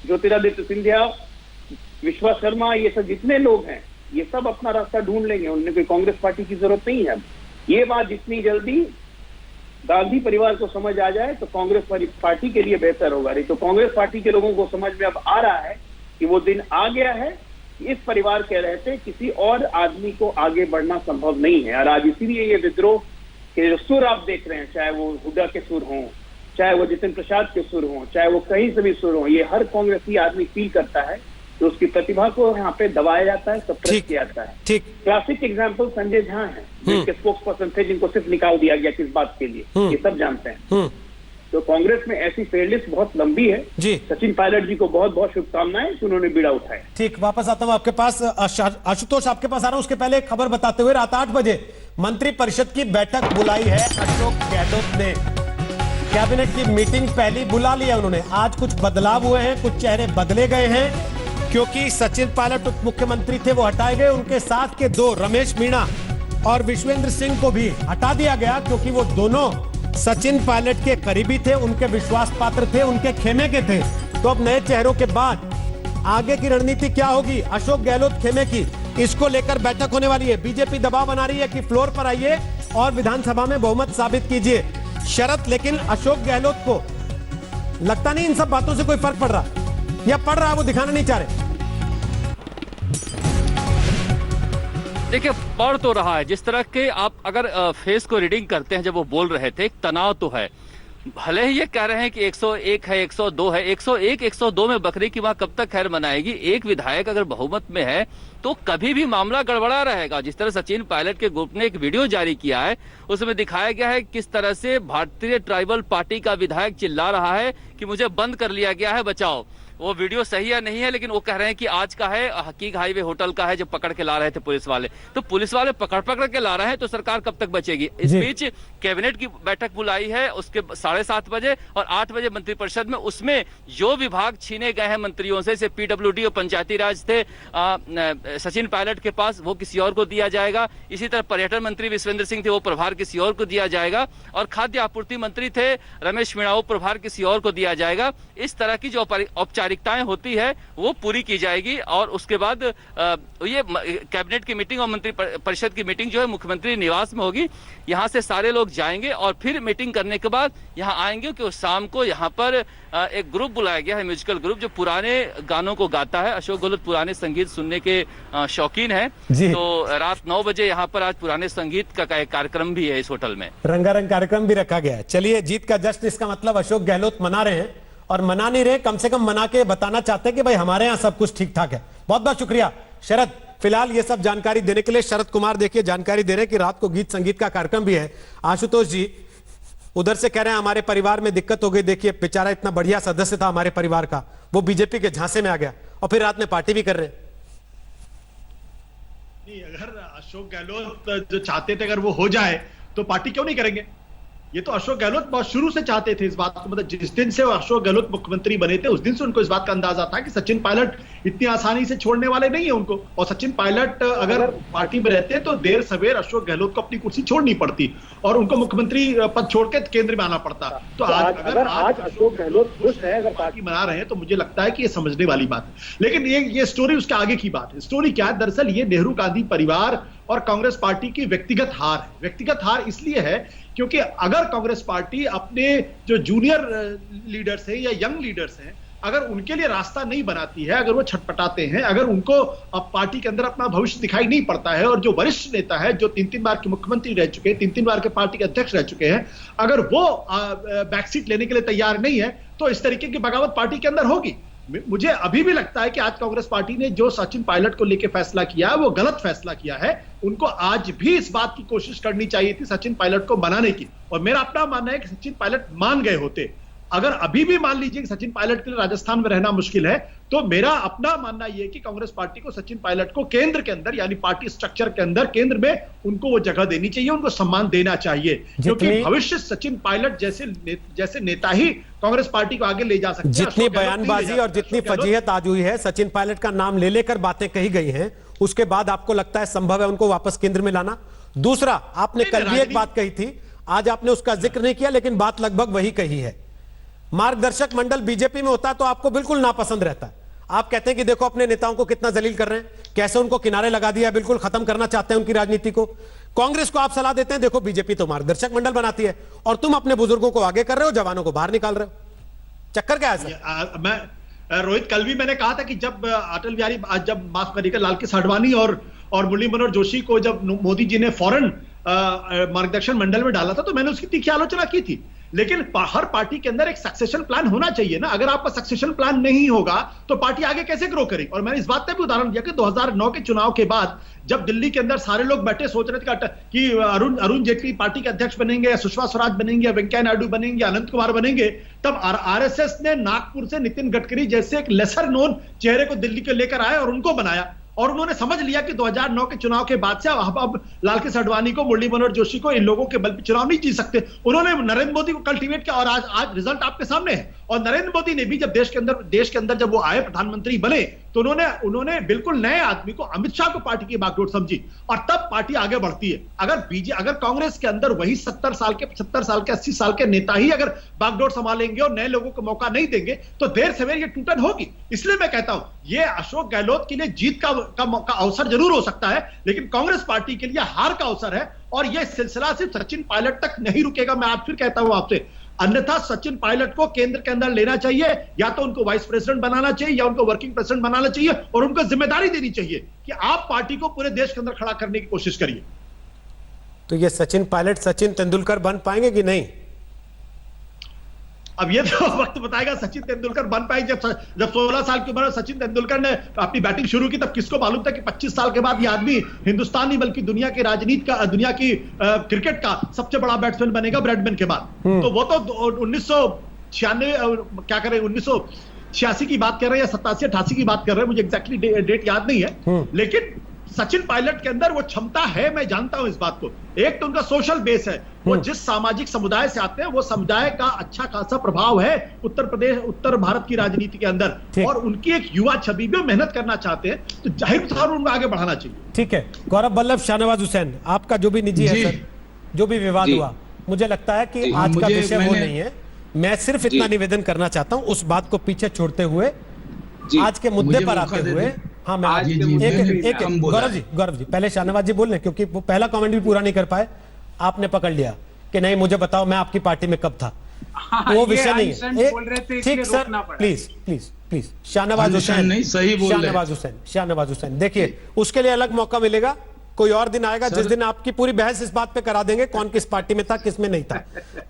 ज्योतिरादित्य सिंधिया, विश्वास शर्मा, ये सब जितने लोग हैं ये सब अपना रास्ता ढूंढ लेंगे, उन्हें कोई कांग्रेस पार्टी की जरूरत नहीं है। अब ये बात जितनी जल्दी गांधी परिवार को समझ आ जाए तो कांग्रेस पार्टी के लिए बेहतर होगा। नहीं तो कांग्रेस पार्टी के लोगों को समझ में अब आ रहा है कि वो दिन आ गया है, इस परिवार के रहते किसी और आदमी को आगे बढ़ना संभव नहीं है। और आज इसीलिए ये विद्रोह के जो सुर आप देख रहे हैं, चाहे वो हुड्डा के सुर हों, चाहे वो जितिन प्रसाद के सुर हों, चाहे वो कहीं से भी सुर हों, ये हर कांग्रेसी आदमी फील करता है तो उसकी प्रतिभा को यहाँ पे दबाया जाता है, सप्रेस किया जाता है। ठीक क्लासिक एग्जाम्पल संजय झा है, जिनके स्पोक्स पर्सन थे, जिनको सिर्फ निकाल दिया गया किस बात के लिए, ये सब जानते हैं। तो कांग्रेस में ऐसी फेयर लिस्ट बहुत लंबी है जी। सचिन पायलट जी को बहुत बहुत शुभकामनाएं कि उन्होंने बीड़ा उठाया। ठीक, वापस आता हूं आपके पास। आशुतोष आपके पास आ रहा हूं, उसके पहले एक खबर बताते हुए, रात 8 बजे मंत्रिपरिषद की बैठक बुलाई है अशोक गहलोत ने। कैबिनेट की मीटिंग पहली बुला ली है उन्होंने। आज कुछ बदलाव हुए हैं, कुछ चेहरे बदले गए हैं, क्योंकि सचिन पायलट उप मुख्यमंत्री थे, वो हटाए गए। उनके साथ के 2 रमेश मीणा और विश्वेंद्र सिंह को भी हटा दिया गया, क्योंकि वो दोनों सचिन पायलट के करीबी थे, उनके विश्वास पात्र थे, उनके खेमे के थे। तो अब नए चेहरों के बाद आगे की रणनीति क्या होगी अशोक गहलोत खेमे की, इसको लेकर बैठक होने वाली है। बीजेपी दबाव बना रही है कि फ्लोर पर आइए और विधानसभा में बहुमत साबित कीजिए, शरत। लेकिन अशोक गहलोत को लगता नहीं इन सब बातों से कोई फर्क पड़ रहा, या पड़ रहा, वो दिखाना नहीं चाह रहे। देखिए, पढ़ तो रहा है, जिस तरह के आप अगर फेस को रीडिंग करते हैं, जब वो बोल रहे थे, तनाव तो है। भले ही ये कह रहे हैं कि 101 है, 102 है, 101, 102 में बकरी की मां कब तक खैर मनाएगी। एक विधायक अगर बहुमत में है तो कभी भी मामला गड़बड़ा रहेगा। जिस तरह सचिन पायलट के ग्रुप ने एक वीडियो जारी किया है, उसमें दिखाया गया है किस तरह से भारतीय ट्राइबल पार्टी का विधायक चिल्ला रहा है कि मुझे बंद कर लिया गया है, बचाओ। वो वीडियो सही या नहीं है, लेकिन वो कह रहे हैं कि आज का है, हकीक हाईवे होटल का है, जब पकड़ के ला रहे थे पुलिस वाले। तो पुलिस वाले पकड़ के ला रहे हैं, तो सरकार कब तक बचेगी? इस बीच कैबिनेट की बैठक बुलाई है उसके 7:30 बजे और 8 बजे मंत्रिपरिषद में, उसमें जो विभाग छीने गए हैं मंत्रियों से पीडब्ल्यूडी और पंचायती राज थे सचिन पायलट के पास, वो किसी और को दिया जाएगा। इसी तरह पर्यटन मंत्री विश्वेंद्र सिंह थे, वो प्रभार किसी और को दिया जाएगा। और खाद्य आपूर्ति मंत्री थे रमेश मीणा, वो प्रभार किसी और को दिया जाएगा। इस तरह की जो औपचारिकताएं होती है वो पूरी की जाएगी और उसके बाद ये कैबिनेट की मीटिंग और मंत्री परिषद की मीटिंग जो है मुख्यमंत्री निवास में होगी। यहाँ से सारे लोग जाएंगे और फिर मीटिंग करने के बाद यहाँ आएंगे कि शाम को यहाँ पर एक ग्रुप बुलाया गया है, म्यूजिकल ग्रुप, जो पुराने गानों को गाता है। अशोक गहलोत पुराने संगीत सुनने के शौकीन है, तो रात 9 बजे यहाँ पर आज पुराने संगीत का कार्यक्रम भी है इस होटल में, रंगारंग कार्यक्रम भी रखा गया है। चलिए, जीत का जश्न, इसका मतलब अशोक गहलोत मना रहे हैं, और मना नहीं रहे, कम से कम मना के बताना चाहते हैं कि भाई हमारे यहाँ सब कुछ ठीक ठाक है। बहुत बहुत शुक्रिया शरद, फिलहाल ये सब जानकारी देने के लिए। शरद कुमार देखिए जानकारी दे रहे हैं कि रात को गीत संगीत का कार्यक्रम भी है। आशुतोष जी उधर से कह रहे हैं हमारे परिवार में दिक्कत हो गई, देखिए बेचारा इतना बढ़िया सदस्य था हमारे परिवार का, वो बीजेपी के झांसे में आ गया और फिर रात में पार्टी भी कर रहे हैं। नहीं, अगर अशोक गहलोत जो चाहते थे अगर वो हो जाए तो पार्टी क्यों नहीं करेंगे? ये तो अशोक गहलोत बहुत शुरू से चाहते थे इस बात को, मतलब जिस दिन से अशोक गहलोत मुख्यमंत्री बने थे उस दिन से उनको इस बात का अंदाजा था कि सचिन पायलट इतनी आसानी से छोड़ने वाले नहीं है उनको, और सचिन पायलट अगर पार्टी में रहते तो देर सवेर अशोक गहलोत को अपनी कुर्सी छोड़नी पड़ती और उनको मुख्यमंत्री पद छोड़ के केंद्र में आना पड़ता। तो आज अशोक गहलोत खुश है, अगर पार्टी बना रहे हैं, तो मुझे लगता है कि ये समझने वाली बात है। लेकिन ये स्टोरी उसके आगे की बात है। स्टोरी क्या है? दरअसल ये नेहरू गांधी परिवार और कांग्रेस पार्टी की व्यक्तिगत हार है। व्यक्तिगत हार इसलिए है क्योंकि अगर कांग्रेस पार्टी अपने जो जूनियर लीडर्स हैं या यंग लीडर्स हैं, अगर उनके लिए रास्ता नहीं बनाती है, अगर वो छटपटाते हैं, अगर उनको अब पार्टी के अंदर अपना भविष्य दिखाई नहीं पड़ता है, और जो वरिष्ठ नेता है जो 3-3 बार के मुख्यमंत्री रह चुके हैं, 3-3 बार के पार्टी के अध्यक्ष रह चुके हैं, अगर वो बैकसीट लेने के लिए तैयार नहीं है, तो इस तरीके की बगावत पार्टी के अंदर होगी। मुझे अभी भी लगता है कि आज कांग्रेस पार्टी ने जो सचिन पायलट को लेकर फैसला किया है वो गलत फैसला किया है। उनको आज भी इस बात की कोशिश करनी चाहिए थी सचिन पायलट को मनाने की, और मेरा अपना मानना है कि सचिन पायलट मान गए होते। अगर अभी भी मान लीजिए कि सचिन पायलट के लिए राजस्थान में रहना मुश्किल है, तो मेरा अपना मानना यह है कि कांग्रेस पार्टी को सचिन पायलट को केंद्र के अंदर, यानी पार्टी स्ट्रक्चर के अंदर, केंद्र में उनको वो जगह देनी चाहिए, उनको सम्मान देना चाहिए, क्योंकि भविष्य सचिन पायलट जैसे नेता ही कांग्रेस पार्टी को आगे ले जा सकते हैं। जितनी बयानबाजी और जितनी फजीहत आज हुई है, सचिन पायलट का नाम ले लेकर बातें कही गई हैं, उसके बाद आपको लगता है संभव है उनको वापस केंद्र में लाना? दूसरा, आपने कल भी एक बात कही थी, आज आपने उसका जिक्र नहीं किया, लेकिन बात लगभग वही कही है। मार्गदर्शक मंडल बीजेपी में होता तो आपको बिल्कुल नापसंद रहता है। आप कहते हैं कि देखो अपने नेताओं को कितना जलील कर रहे हैं, कैसे उनको किनारे लगा दिया, बिल्कुल खत्म करना चाहते हैं उनकी राजनीति को। कांग्रेस को आप सलाह देते हैं देखो बीजेपी तो मार्गदर्शक मंडल बनाती है, और तुम अपने बुजुर्गों को आगे कर रहे हो, जवानों को बाहर निकाल रहे हो। चक्कर क्या है सर? मैं रोहित, कल भी मैंने कहा था कि जब अटल बिहारी, जब माफ करिएगा, लाल कृष्ण आडवाणी और मुरली मनोहर जोशी को जब मोदी जी ने फौरन मार्गदर्शन मंडल में डाला था, तो मैंने उसकी तीखी आलोचना की थी। लेकिन हर पार्टी के अंदर एक सक्सेशन प्लान होना चाहिए ना। अगर आपका सक्सेशन प्लान नहीं होगा तो पार्टी आगे कैसे ग्रो करेगी? और मैंने इस बात का भी उदाहरण दिया कि 2009 के चुनाव के बाद जब दिल्ली के अंदर सारे लोग बैठे सोच रहे थे कि अरुण जेटली पार्टी के अध्यक्ष बनेंगे, या सुषमा स्वराज बनेंगे, या वेंकैया नायडू बनेंगे, अनंत कुमार बनेंगे, तब आरएसएस ने नागपुर से नितिन गडकरी जैसे एक लेसर नोन चेहरे को दिल्ली के लेकर आए और उनको बनाया। और उन्होंने समझ लिया कि 2009 के चुनाव के बाद से अब लाल कृष्ण आडवाणी को, मुरली मनोहर जोशी को, इन लोगों के बल पर चुनाव नहीं जीत सकते। उन्होंने नरेंद्र मोदी को कल्टीवेट किया, और आज रिजल्ट आपके सामने है। और नरेंद्र मोदी ने भी जब देश के अंदर जब वो आए, प्रधानमंत्री बने, तो उन्होंने बिल्कुल नए आदमी को, अमित शाह को पार्टी की बागडोर समझी, और तब पार्टी आगे बढ़ती है। अगर कांग्रेस के अंदर वही 70 साल के 80 साल के नेता ही अगर बागडोर संभालेंगे और नए लोगों को मौका नहीं देंगे, तो देर सवेर ये टूटन होगी। इसलिए मैं कहता हूं ये अशोक गहलोत के लिए जीत का अवसर जरूर हो सकता है, लेकिन कांग्रेस पार्टी के लिए हार का अवसर है। और यह सिलसिला सिर्फ सचिन पायलट तक नहीं रुकेगा। मैं आज फिर कहता हूं आपसे, अन्यथा सचिन पायलट को केंद्र के अंदर लेना चाहिए, या तो उनको वाइस प्रेसिडेंट बनाना चाहिए, या उनको वर्किंग प्रेसिडेंट बनाना चाहिए, और उनको जिम्मेदारी देनी चाहिए कि आप पार्टी को पूरे देश के अंदर खड़ा करने की कोशिश करिए। तो ये सचिन पायलट सचिन तेंदुलकर बन पाएंगे कि नहीं? अब ये तो वक्त बताएगा। सचिन तेंदुलकर बन पाए जब 16 साल की उम्र में सचिन तेंदुलकर ने अपनी बैटिंग शुरू की, तब किसको मालूम था कि 25 साल के बाद ये आदमी हिंदुस्तान नहीं बल्कि दुनिया की राजनीति का, दुनिया की क्रिकेट का सबसे बड़ा बैट्समैन बनेगा ब्रैडमैन के बाद। तो वो तो 1996 क्या करें 86 की बात कर रहे हैं या 87-88 की बात कर रहे हैं, मुझे एग्जैक्टली डेट याद नहीं है, लेकिन सचिन पायलट के अंदर वो क्षमता है, मैं जानता हूं इस बात को। एक तो उनका सोशल बेस है, वो जिस सामाजिक समुदाय से आते हैं वो समुदाय का अच्छा खासा प्रभाव है उत्तर भारत की राजनीति के अंदर, और उनकी एक युवा छवि में मेहनत करना चाहते हैं, तो जाहिर तौर उनको आगे बढ़ाना चाहिए। ठीक है गौरव वल्लभ, शाहनवाज हुसैन, आपका जो भी निजी है सर, जो भी विवाद हुआ, मुझे लगता है कि आज का विषय वो नहीं है। मैं सिर्फ इतना निवेदन करना चाहता हूं, उस बात को पीछे छोड़ते हुए आज के मुद्दे पर आते हुए। हाँ, मैं एक गौरव जी पहले शाहनवाज जी बोल रहे, क्योंकि वो पहला कमेंट भी पूरा नहीं कर पाए, आपने पकड़ लिया कि नहीं मुझे बताओ मैं आपकी पार्टी में कब था। वो विषय नहीं है। ठीक sir, please please please Shahnawaz Hussain, Shahnawaz Hussain देखिए, उसके लिए अलग मौका मिलेगा, कोई और दिन आएगा जिस दिन आपकी पूरी बहस इस बात पे करा देंगे कौन किस पार्टी में था किस में नहीं था।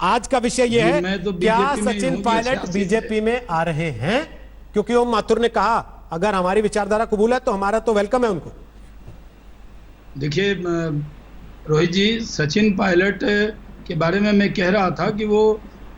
आज का विषय यह है क्या सचिन पायलट बीजेपी में आ रहे हैं, क्योंकि ओम माथुर ने कहा अगर हमारी विचारधारा कबूल है तो हमारा तो वेलकम है उनको। देखिए रोहित जी, सचिन पायलट के बारे में मैं कह रहा था कि वो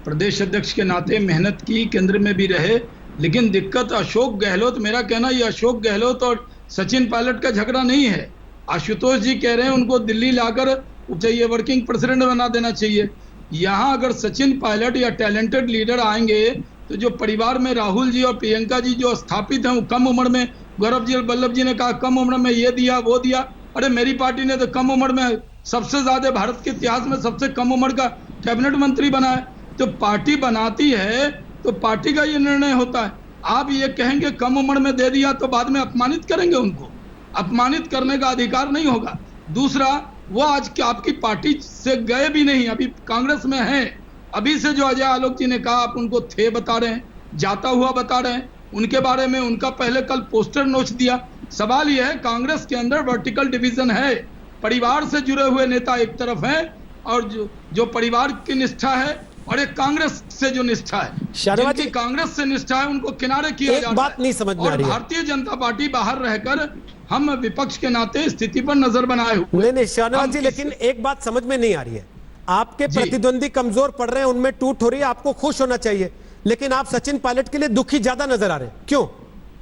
प्रदेश अध्यक्ष के नाते मेहनत की, केंद्र में भी रहे, लेकिन दिक्कत अशोक गहलोत, मेरा कहना ये अशोक गहलोत और सचिन पायलट का झगड़ा नहीं है। आशुतोष जी कह रहे हैं उनको दिल्ली लाकर चाहिए वर्किंग प्रेसिडेंट बना देना चाहिए। यहाँ अगर सचिन पायलट या टैलेंटेड लीडर आएंगे तो जो परिवार में राहुल जी और प्रियंका जी जो स्थापित हैं, वो कम उम्र में, गौरव जी वल्लभ जी ने कहा कम उम्र में ये दिया वो दिया, अरे मेरी पार्टी ने तो कम उम्र में सबसे ज्यादा भारत के इतिहास में सबसे कम उम्र का कैबिनेट मंत्री बना है। तो पार्टी बनाती है तो पार्टी का ये निर्णय होता है। आप ये कहेंगे कम उम्र में दे दिया तो बाद में अपमानित करेंगे उनको, अपमानित करने का अधिकार नहीं होगा। दूसरा, वो आज की आपकी पार्टी से गए भी नहीं, अभी कांग्रेस में हैं। अभी से जो अजय आलोक जी ने कहा आप उनको थे बता रहे हैं, जाता हुआ बता रहे हैं, उनके बारे में उनका पहले कल पोस्टर नोच दिया। सवाल यह है कांग्रेस के अंदर वर्टिकल डिवीजन है, परिवार से जुड़े हुए नेता एक तरफ हैं और जो परिवार की निष्ठा है, और एक कांग्रेस से जो निष्ठा है, जिनकी कांग्रेस से निष्ठा है उनको किनारे किया जाता है। बात नहीं समझ में आ रही है। भारतीय जनता पार्टी बाहर रहकर हम विपक्ष के नाते स्थिति पर नजर बनाए हुए। नहीं शाहनवाज जी, लेकिन एक बात समझ में नहीं आ रही है, आपके प्रतिद्वंदी कमजोर पड़ रहे हैं, उनमें टूट हो रही है, आपको खुश होना चाहिए, लेकिन आप सचिन पायलट के लिए दुखी ज्यादा नजर आ रहे हैं, क्यों?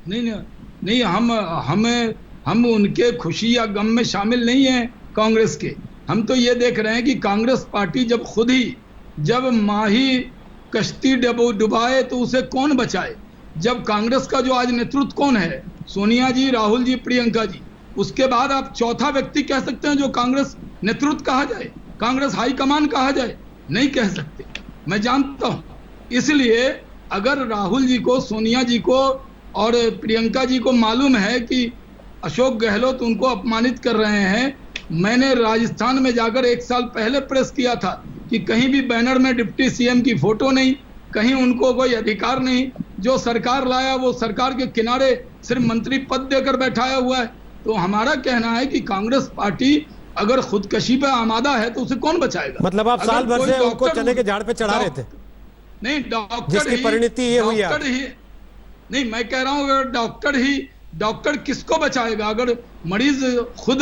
नहीं, हम उनके खुशी या गम में शामिल नहीं हैं कांग्रेस के। हम तो ये देख रहे हैं कि कांग्रेस पार्टी जब माही कश्ती डुबाए तो उसे कौन बचाए। जब कांग्रेस का जो आज नेतृत्व कौन है, सोनिया जी, राहुल जी, प्रियंका जी, उसके बाद आप चौथा व्यक्ति कह सकते हैं जो कांग्रेस नेतृत्व कहा जाए, कांग्रेस हाईकमान कहा जाए, नहीं कह सकते, मैं जानता हूं। इसलिए अगर राहुल जी को, सोनिया जी को और प्रियंका जी को मालूम है कि अशोक गहलोत उनको अपमानित कर रहे हैं, मैंने राजस्थान में जाकर 1 साल पहले प्रेस किया था कि कहीं भी बैनर में डिप्टी सीएम की फोटो नहीं, कहीं उनको कोई अधिकार नहीं, जो सरकार लाया वो सरकार के किनारे सिर्फ मंत्री पद देकर बैठाया हुआ है। तो हमारा कहना है कि कांग्रेस पार्टी अगर खुदकशी पे आमादा है तो उसे कौन बचाएगा। मतलब आप साल भर से उनको चने के झाड़ पे चढ़ा रहे थे? नहीं, डॉक्टर जिसकी परिणति ये हुई नहीं, मैं कह रहा हूं अगर डॉक्टर किसको बचाएगा? अगर मरीज खुद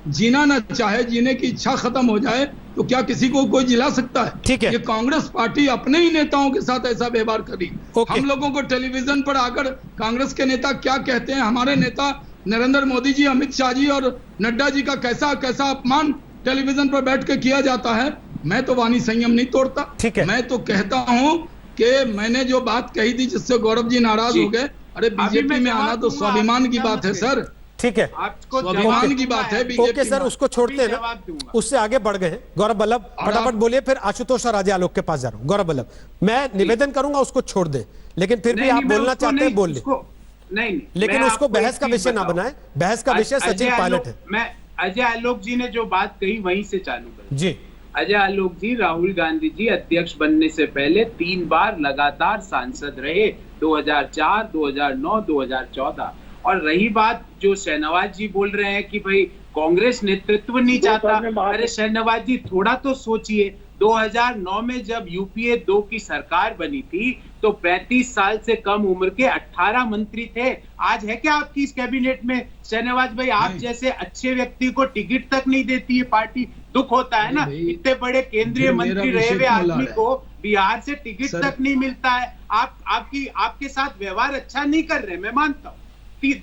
जीना ना चाहे, जीने की इच्छा खत्म हो जाए, तो क्या किसी को कोई जिला सकता है? ठीक है, ये कांग्रेस पार्टी अपने ही नेताओं के साथ ऐसा व्यवहार करी। हम लोगों को टेलीविजन पर आकर कांग्रेस के नेता क्या कहते हैं, हमारे नेता नरेंद्र मोदी जी, अमित शाह जी और नड्डा जी का कैसा अपमान टेलीविजन पर बैठ के किया जाता है। मैं तो वाणी संयम नहीं तोड़ता। ठीक है, मैं तो कहता हूं कि मैंने जो बात कही थी जिससे गौरव जी नाराज हो गए, अरे बीजेपी में आना तो स्वाभिमान की बात है सर। ठीक है, स्वाभिमान की बात है। ओके सर, उसको छोड़ते हैं ना, उससे आगे बढ़ गए हैं। गौरव वल्लभ फटाफट बोलिए, फिर आशुतोष और अजय आलोक के पास जा रहा हूं। गौरव वल्लभ, मैं निवेदन करूंगा उसको छोड़ दे, लेकिन फिर भी आप बोलना चाहते हैं बोल ले, लेकिन उसको बहस का विषय ना बनाए। बहस का विषय सचिन पायलट है। मैं अजय आलोक जी ने जो बात कही वहीं से चालू कर जी। अजय आलोक जी, राहुल गांधी जी अध्यक्ष बनने से पहले 3 बार लगातार सांसद रहे, 2004, 2009, 2014। और रही बात जो शहनवाज जी बोल रहे हैं कि भाई कांग्रेस नेतृत्व नहीं चाहता, अरे शहनवाज जी थोड़ा तो सोचिए, 2009 में जब यूपीए 2 की सरकार बनी थी तो 35 साल से कम उम्र के 18 मंत्री थे। आज है क्या आपकी इस कैबिनेट में? शहनवाज भाई, आप जैसे अच्छे व्यक्ति को टिकट तक नहीं देती है पार्टी, दुख होता है ना। इतने बड़े केंद्रीय मंत्री रहे हुए आदमी को बिहार से टिकट तक नहीं मिलता है। आपके साथ व्यवहार अच्छा नहीं कर रहे, मैं मानता हूँ।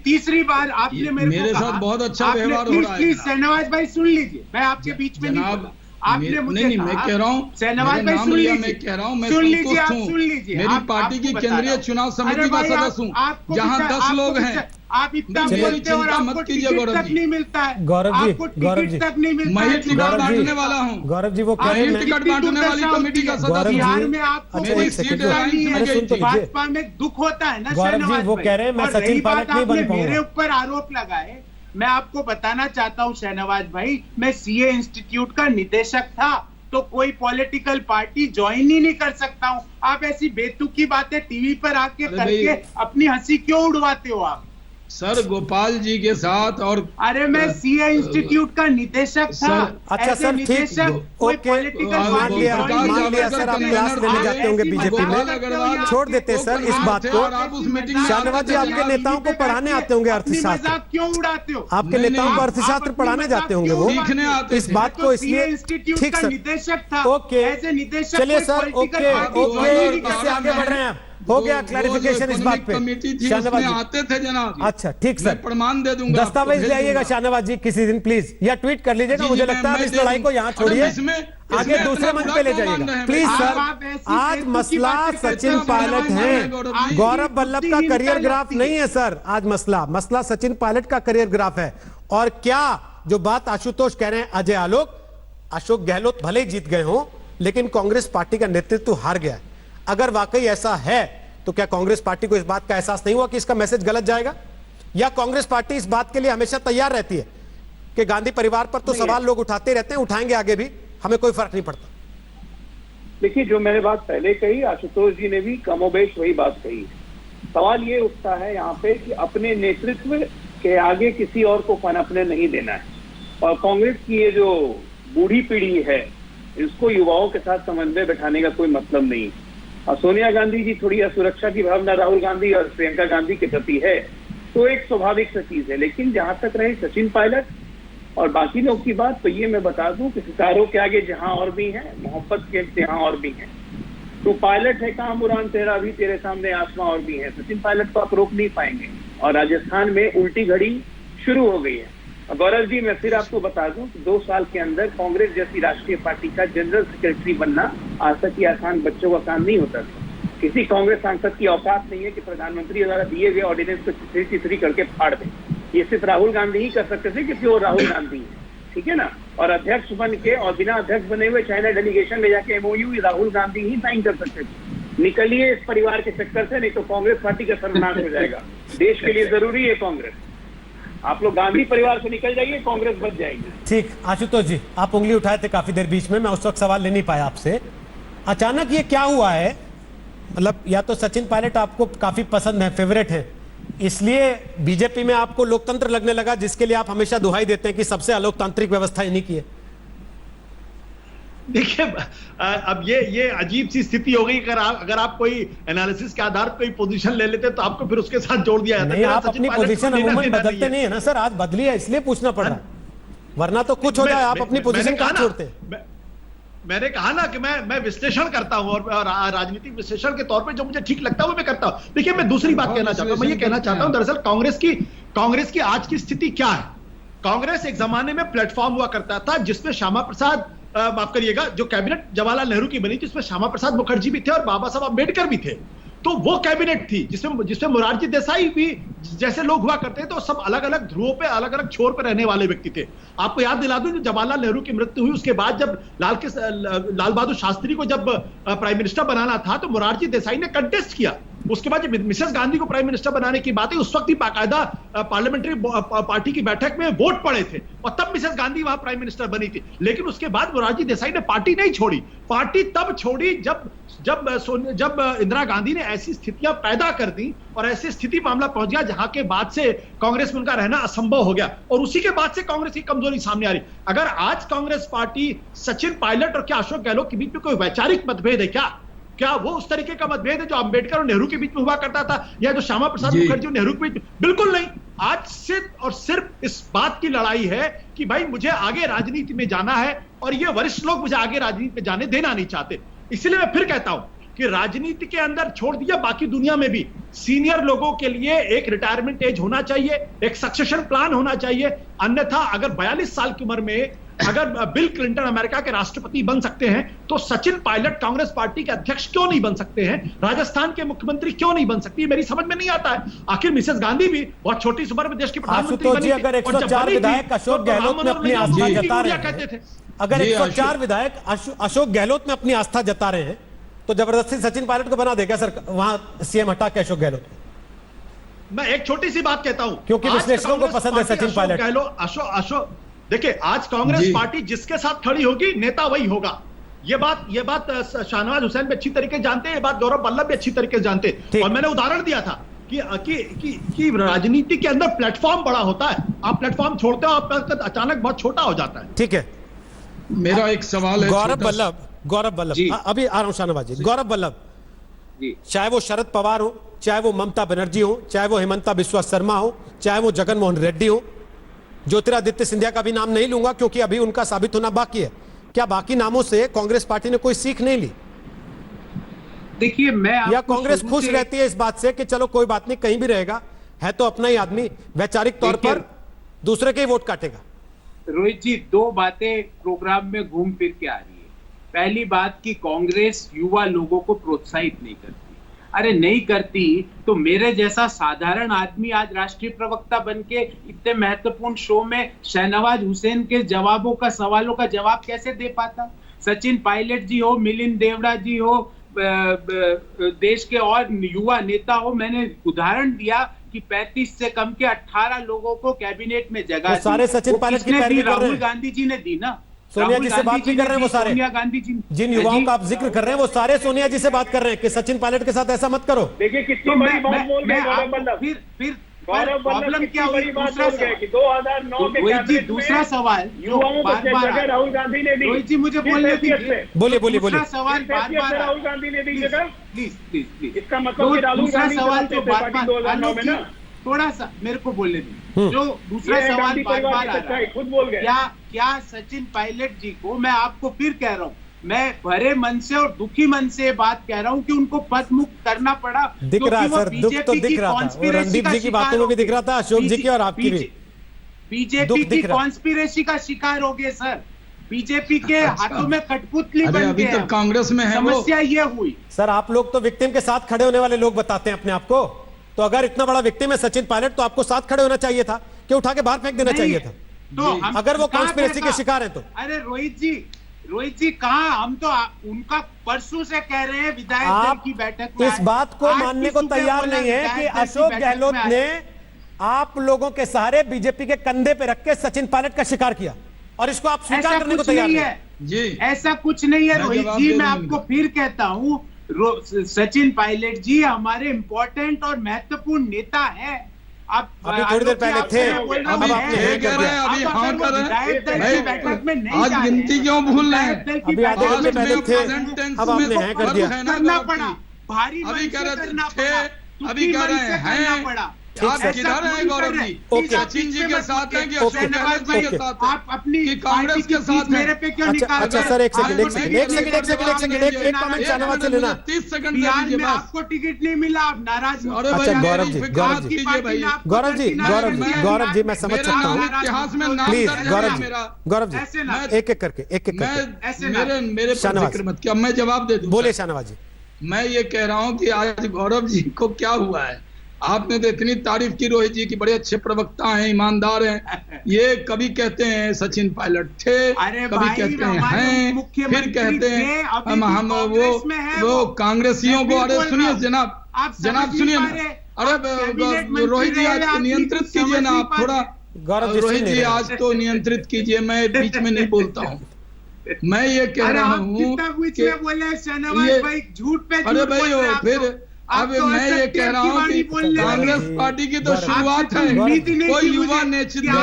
तीसरी बार आपने मेरे को साथ बहुत अच्छा व्यवहार हो रहा है। प्लीज शहनवाज भाई सुन लीजिए, मैं आपके बीच में नहीं बोला। आपने मुझे नहीं, मैं कह रहा हूँ शहनवाज भाई सुन लीजिए, मैं कह रहा हूँ मैं सुन लीजिए, आप संतुष्ट सुन लीजिए। मेरी पार्टी की केंद्रीय चुनाव समिति का सदस्य हूँ, जहाँ 10 लोग हैं। आप इतना बोलते हो और आपको टिकट तक नहीं मिलता है। गौरव जी, आपको टिकट तक नहीं मिलता मैं है। टिकट बांटने वाला हूँ। गौरव जी वो कह रहे हैं टिकट बांटने वाली कमेटी का सदस्य। बिहार में आपको मेरी सीट लाइन में गई थी। भाजपा में दुख होता है ना गौरव जी वो कह रहे हैं मैं सचिन पायलट नहीं बन पाऊंगा। मेरे ऊपर आरोप लगाए, मैं आपको बताना चाहता हूँ शहनवाज भाई, मैं सीए इंस्टीट्यूट का निदेशक था, तो कोई पॉलिटिकल पार्टी ज्वाइन ही नहीं कर सकता हूँ। आप ऐसी बेतुकी बातें टीवी पर आके करके अपनी हंसी क्यों उड़वाते हो आप? सर गोपाल जी के साथ और अरे मैं सीए इंस्टीट्यूट का निदेशक था। अच्छा सर ठीक, ओके मान लिया सर, आप क्लास लेने जाते होंगे बीजेपी में, छोड़ देते हैं सर इस बात को। शहनवाज जी आपके नेताओं को पढ़ाने आते होंगे अर्थशास्त्र, क्यों उड़ाते हो? आपके नेताओं को अर्थशास्त्र पढ़ाने जाते होंगे वो, इस बात को इसलिए ठीक सर, निदेशक था। ओके चलिए सर, ओके ओके कैसे आगे बढ़ रहे हैं? हो गया क्लैरिफिकेशन इस बात पे। शाहनवाज जी आते थे जनाब। अच्छा ठीक सर, प्रमाण दे दूंगा, दस्तावेज ले आइएगा शाहनवाज जी किसी दिन प्लीज, या ट्वीट कर लीजिएगा। मुझे लगता है इस लड़ाई को यहाँ छोड़िए, आगे दूसरे मंच पे ले जाइएगा प्लीज सर। आज मसला सचिन पायलट है, गौरव वल्लभ का करियर ग्राफ नहीं है सर। आज मसला सचिन पायलट का करियर ग्राफ है। और क्या जो बात आशुतोष कह रहे हैं, अजय आलोक, अशोक गहलोत भले ही जीत गए हो लेकिन कांग्रेस पार्टी का नेतृत्व हार गया है। अगर वाकई ऐसा है तो क्या कांग्रेस पार्टी को इस बात का एहसास नहीं हुआ कि इसका मैसेज गलत जाएगा? या कांग्रेस पार्टी इस बात के लिए हमेशा तैयार रहती है कि गांधी परिवार पर तो सवाल लोग उठाते रहते हैं, उठाएंगे आगे भी, हमें कोई फर्क नहीं पड़ता? देखिए, जो मैंने बात पहले कही, आशुतोष जी ने भी कमोबेश वही बात कही। सवाल ये उठता है यहाँ पे कि अपने नेतृत्व के आगे किसी और को पनपने नहीं देना है। और कांग्रेस की ये जो बूढ़ी पीढ़ी है, इसको युवाओं के साथ समन्वय बैठाने का कोई मतलब नहीं। और सोनिया गांधी जी थोड़ी असुरक्षा की भावना राहुल गांधी और प्रियंका गांधी के प्रति है, तो एक स्वाभाविक सा चीज है। लेकिन जहां तक रहे सचिन पायलट और बाकी लोग की बात, तो ये मैं बता दूं कि सितारों के आगे जहां और भी हैं, मोहब्बत के जहां और भी हैं। तो पायलट है कहां मुरान तेरा भी, तेरे सामने आसमां और भी है। सचिन पायलट को आप रोक नहीं पाएंगे। और राजस्थान में उल्टी घड़ी शुरू हो गई है। गौरव जी, मैं फिर आपको बता दूं कि 2 साल के अंदर कांग्रेस जैसी राष्ट्रीय पार्टी का जनरल सेक्रेटरी बनना आज तक की आसान बच्चों का काम नहीं होता था। किसी कांग्रेस सांसद की औकात नहीं है कि प्रधानमंत्री द्वारा दिए गए ऑर्डिनेंस को चिथड़ी करके फाड़ दे। ये सिर्फ राहुल गांधी ही कर सकते थे क्योंकि वो राहुल गांधी है, ठीक है ना। और अध्यक्ष बन के और बिना अध्यक्ष बने हुए चाइना डेलीगेशन में जाके MOU राहुल गांधी ही साइन कर सकते थे। निकलिए इस परिवार के चक्कर से, नहीं तो कांग्रेस पार्टी का सर्वनाश हो जाएगा। देश के लिए जरूरी है कांग्रेस। आप लोग गांधी परिवार से निकल जाइए, कांग्रेस बच जाएगी। ठीक, आशुतोष जी आप उंगली उठाए थे काफी देर बीच में, मैं उस वक्त सवाल ले नहीं पाया आपसे। अचानक ये क्या हुआ है? मतलब या तो सचिन पायलट आपको काफी पसंद है, फेवरेट है, इसलिए बीजेपी में आपको लोकतंत्र लगने लगा, जिसके लिए आप हमेशा दुहाई देते हैं कि सबसे अलोकतांत्रिक व्यवस्था इन्हीं की है। देखिए, अब ये अजीब सी स्थिति हो गई। अगर आप कोई एनालिसिस के आधार पर कोई पोजीशन ले लेते तो आपको फिर उसके साथ जोड़ दिया जाता है। नहीं, आप अपनी पोजीशन अमूमन बदलते नहीं है ना सर, आज बदली है इसलिए पूछना पड़ रहा, वरना तो कुछ हो जाए आप अपनी पोजीशन कहां छोड़ते? मैंने कहा ना कि मैं विश्लेषण करता हूं और राजनीतिक विश्लेषण के तौर पे जो मुझे ठीक लगता है वो मैं करता हूं। देखिए, मैं दूसरी बात कहना चाहता हूं। मैं ये कहना चाहता हूं दरअसल कांग्रेस की आज की स्थिति क्या है। कांग्रेस एक जमाने में प्लेटफॉर्म हुआ करता था जिसमें श्यामा प्रसाद, माफ करिएगा, जो कैबिनेट जवाहरलाल नेहरू की बनी जिसमें श्यामा प्रसाद मुखर्जी भी थे और बाबा साहब अम्बेडकर भी थे। तो वो कैबिनेट थी जिसमें मोरारजी देसाई भी जैसे लोग हुआ करते थे। तो सब अलग अलग ध्रुवों पे, अलग अलग छोर पे रहने वाले व्यक्ति थे। आपको याद दिला दूं, जवाहरलाल नेहरू की मृत्यु हुई उसके बाद जब लाल बहादुर शास्त्री को जब प्राइम मिनिस्टर बनाना था तो मोरारजी देसाई ने कंटेस्ट किया। उसके बाद जब मिसेस गांधी को प्राइम मिनिस्टर बनाने की बात है, उस वक्त ही बाकायदा पार्लियामेंट्री पार्टी की बैठक में वोट पड़े थे और तब मिसेस गांधी वहां प्राइम मिनिस्टर बनी थी। लेकिन उसके बाद मोरारजी देसाई ने पार्टी नहीं छोड़ी। पार्टी तब छोड़ी जब इंदिरा गांधी ने ऐसी स्थितियां पैदा कर दी और ऐसी स्थिति मामला पहुंच गया जहां के बाद से कांग्रेस में उनका रहना असंभव हो गया। और उसी के बाद से कांग्रेस की कमजोरी सामने आ रही। अगर आज कांग्रेस पार्टी सचिन पायलट और क्या अशोक गहलोत के बीच में कोई वैचारिक मतभेद है, क्या वो उस तरीके का मतभेद है जो अंबेडकर और नेहरू के बीच में हुआ करता था, या जो श्यामा प्रसाद मुखर्जी और नेहरू के बीच? बिल्कुल नहीं। आज सिर्फ और सिर्फ इस बात की लड़ाई है कि भाई मुझे आगे राजनीति में जाना है और ये वरिष्ठ लोग मुझे आगे राजनीति में जाने देना नहीं चाहते। इसलिए मैं फिर कहता हूं कि राजनीति के अंदर छोड़ दिया, बाकी दुनिया में भी सीनियर लोगों के लिए एक रिटायरमेंट एज होना चाहिए, एक सक्सेशन प्लान होना चाहिए। अन्यथा अगर 42 साल की उम्र में अगर बिल क्लिंटन अमेरिका के राष्ट्रपति बन सकते हैं, तो सचिन पायलट कांग्रेस पार्टी के अध्यक्ष क्यों नहीं बन सकते हैं? राजस्थान के मुख्यमंत्री क्यों नहीं बन सकती? मेरी समझ में नहीं आता है। आखिर मिसेस गांधी भी बहुत छोटी सी उम्र में देश की प्रधानमंत्री आशुतोष जी, बनी थी, अगर और जब 104 बनी थी, विधायक अशोक तो गहलोत में अपनी आस्था जता रहे कहते हैं, थे। अगर जी, 104 विधायक अशोक गहलोत में अपनी आस्था जता रहे हैं, तो जबरदस्ती सचिन पायलट को बना देगा सर वहां सीएम हटा के अशोक गहलोत को? मैं एक छोटी सी बात कहता हूं, क्योंकि आज विश्लेषकों को कांग्रेस पसंद है पार्टी सचिन अशोक पायलट। गहलोत अशोक देखिए, आज कांग्रेस जी। पार्टी जिसके साथ खड़ी होगी, नेता वही होगा। ये बात शाहनवाज हुसैन भी अच्छी तरीके से जानते हैं, ये बात गौरव वल्लभ भी अच्छी तरीके से जानते हैं। और मैंने उदाहरण दिया था कि राजनीति के अंदर प्लेटफॉर्म बड़ा होता है। आप प्लेटफॉर्म छोड़ते हो, आपका अचानक बहुत छोटा हो जाता है। ठीक है, मेरा एक सवाल है गौरव वल्लभ अभी आ रहा हूं शाहनवाज जी। गौरव वल्लभ जी, चाहे वो शरद पवार हो, चाहे वो ममता बनर्जी हो, चाहे वो हेमंता बिस्वा शर्मा हो, चाहे वो जगन मोहन रेड्डी हो, ज्योतिरादित्य सिंधिया का भी नाम नहीं लूंगा क्योंकि अभी उनका साबित होना बाकी है। क्या बाकी नामों से कांग्रेस पार्टी ने कोई सीख नहीं ली? देखिए मैं या कांग्रेस खुश रहती है इस बात से कि चलो कोई बात नहीं, कहीं भी रहेगा, है तो अपना ही आदमी, वैचारिक तौर पर दूसरे के ही वोट काटेगा? रोहित जी, दो बातें प्रोग्राम में घूम फिर के आ रही है। पहली बात कि कांग्रेस युवा लोगों को प्रोत्साहित नहीं करती। अरे नहीं करती तो मेरे जैसा साधारण आदमी आज राष्ट्रीय प्रवक्ता बनके इतने महत्वपूर्ण शो में शाहनवाज हुसैन के सवालों का जवाब कैसे दे पाता? सचिन पायलट जी हो, मिलिंद देवड़ा जी हो, देश के और युवा नेता हो, मैंने उदाहरण दिया कि 35 से कम के 18 लोगों को कैबिनेट में जगह सारे सचिन पायलट की पैरवी कर रहे हैं। राहुल गांधी जी ने दी ना। सोनिया जी से बात भी कर रहे हैं वो सारे। सोनिया गांधी जी, जिन युवाओं का आप जिक्र कर रहे हैं वो सारे सोनिया जी से बात कर रहे हैं कि सचिन पायलट के साथ ऐसा मत करो। देखिए कितनी बड़ी बात बोल गए गौरव वल्लभ। फिर गौरव प्रॉब्लम वल्लभ क्या हुई? बड़ी बात दूसरा बोल गए कि 2009 के रोहित जी, कैबिनेट दूसरा में सवाल युवाओं को जगह राहुल गांधी ने दी। रोहित जी मुझे बोलने दीजिए। बोलिए दूसरा सवाल बार-बार राहुल गांधी ने दी जगह। प्लीज इसका मतलब कि राहुल दूसरा गांधी सवाल जो बार 2009 में ना, थोड़ा सा मेरे को बोलने दीजिए। जो दूसरा ये सवाल गांधी बार-बार परिवार आ की रहा सच्चाई है, खुद बोल गए। क्या सचिन पायलट जी को, मैं आपको फिर कह रहा हूँ, मैं भरे मन से और दुखी मन से बात कह रहा हूँ कि उनको पद मुक्त करना पड़ा। दिख रहा है सर, दुख तो दिख रहा था, और रणदीप जी की बातों में भी दिख रहा था, अशोक जी की और आपकी भी। बीजेपी की कॉन्स्पिरेसी का शिकार हो गए सर। बीजेपी के हाथों में कठपुतली बन अभी गए। तो कांग्रेस में है वो। समस्या ये हुई सर, आप लोग तो विक्टिम के साथ खड़े होने वाले लोग बताते हैं अपने आप को, तो अगर इतना बड़ा विक्टिम है सचिन पायलट तो आपको साथ खड़े होना चाहिए था कि उठा के बाहर फेंक देना चाहिए था, तो अगर वो कॉन्स्पिरेसी के शिकार है तो। अरे रोहित जी कहाँ, हम तो उनका परसों से कह रहे हैं विधायक दल की बैठक में इस बात को मानने को तैयार नहीं है कि अशोक गहलोत ने आप लोगों के सहारे बीजेपी के कंधे पे रख के सचिन पायलट का शिकार किया, और इसको आप स्वीकार करने को तैयार नहीं है। जी, ऐसा कुछ नहीं है रोहित जी। मैं आपको फिर कहता हूँ, सचिन पायलट जी हमारे इंपॉर्टेंट और महत्वपूर्ण नेता है। आप अभी थोड़ी देर पहले थे, अब आपने ये कह रहे हैं, अभी हाँ कर रहे हैं। बैठक में नहीं आज गिनती क्यों भूल रहे हैं? अभी आधे घंटे पहले थे, अब आपने है कर दिया। करना पड़ा, भारी अभी कह रहे करना थे, पड़ा, अभी कह रहे हैं पड़ा। आप किधर हैं गौरव जी? सचिन जी के साथ हैं कि अशोक गहलोत जी के साथ हैं? आप अपनी कि कांग्रेस के साथ मेरे पे क्यों निकाल? अच्छा सर, एक सेकंड एक कमेंट शाहनवाज से लेना। 30 सेकंड बिहार में आपको टिकट नहीं मिला, आप नाराज हो। अच्छा गौरव जी मैं समझ सकता हूँ, इतिहास में नाम प्लीज दर्ज है गौरव मेरा। जी एक एक करके मेरे शाहनवाज। जिक्र मत, क्या मैं जवाब दे दूं? बोले शाहनवाज जी। मैं ये कह रहा हूँ कि आज गौरव जी को क्या हुआ है? आपने तो इतनी तारीफ की रोहित जी की, बड़े अच्छे प्रवक्ता हैं, ईमानदार हैं। ये कभी कहते हैं सचिन पायलट थे, कभी कहते हैं, फिर कहते हैं हम वो कांग्रेसियों को। अरे सुनिए जनाब सुनिए ना, अरे रोहित जी आज तो नियंत्रित कीजिए ना आप थोड़ा। रोहित जी आज तो नियंत्रित कीजिए, मैं बीच में नहीं बोलता हूँ। मैं ये कह रहा हूँ कि अरे भाई फिर अब मैं ये कह रहा हूँ कि कांग्रेस पार्टी की तो शुरुआत है। कोई युवा नेता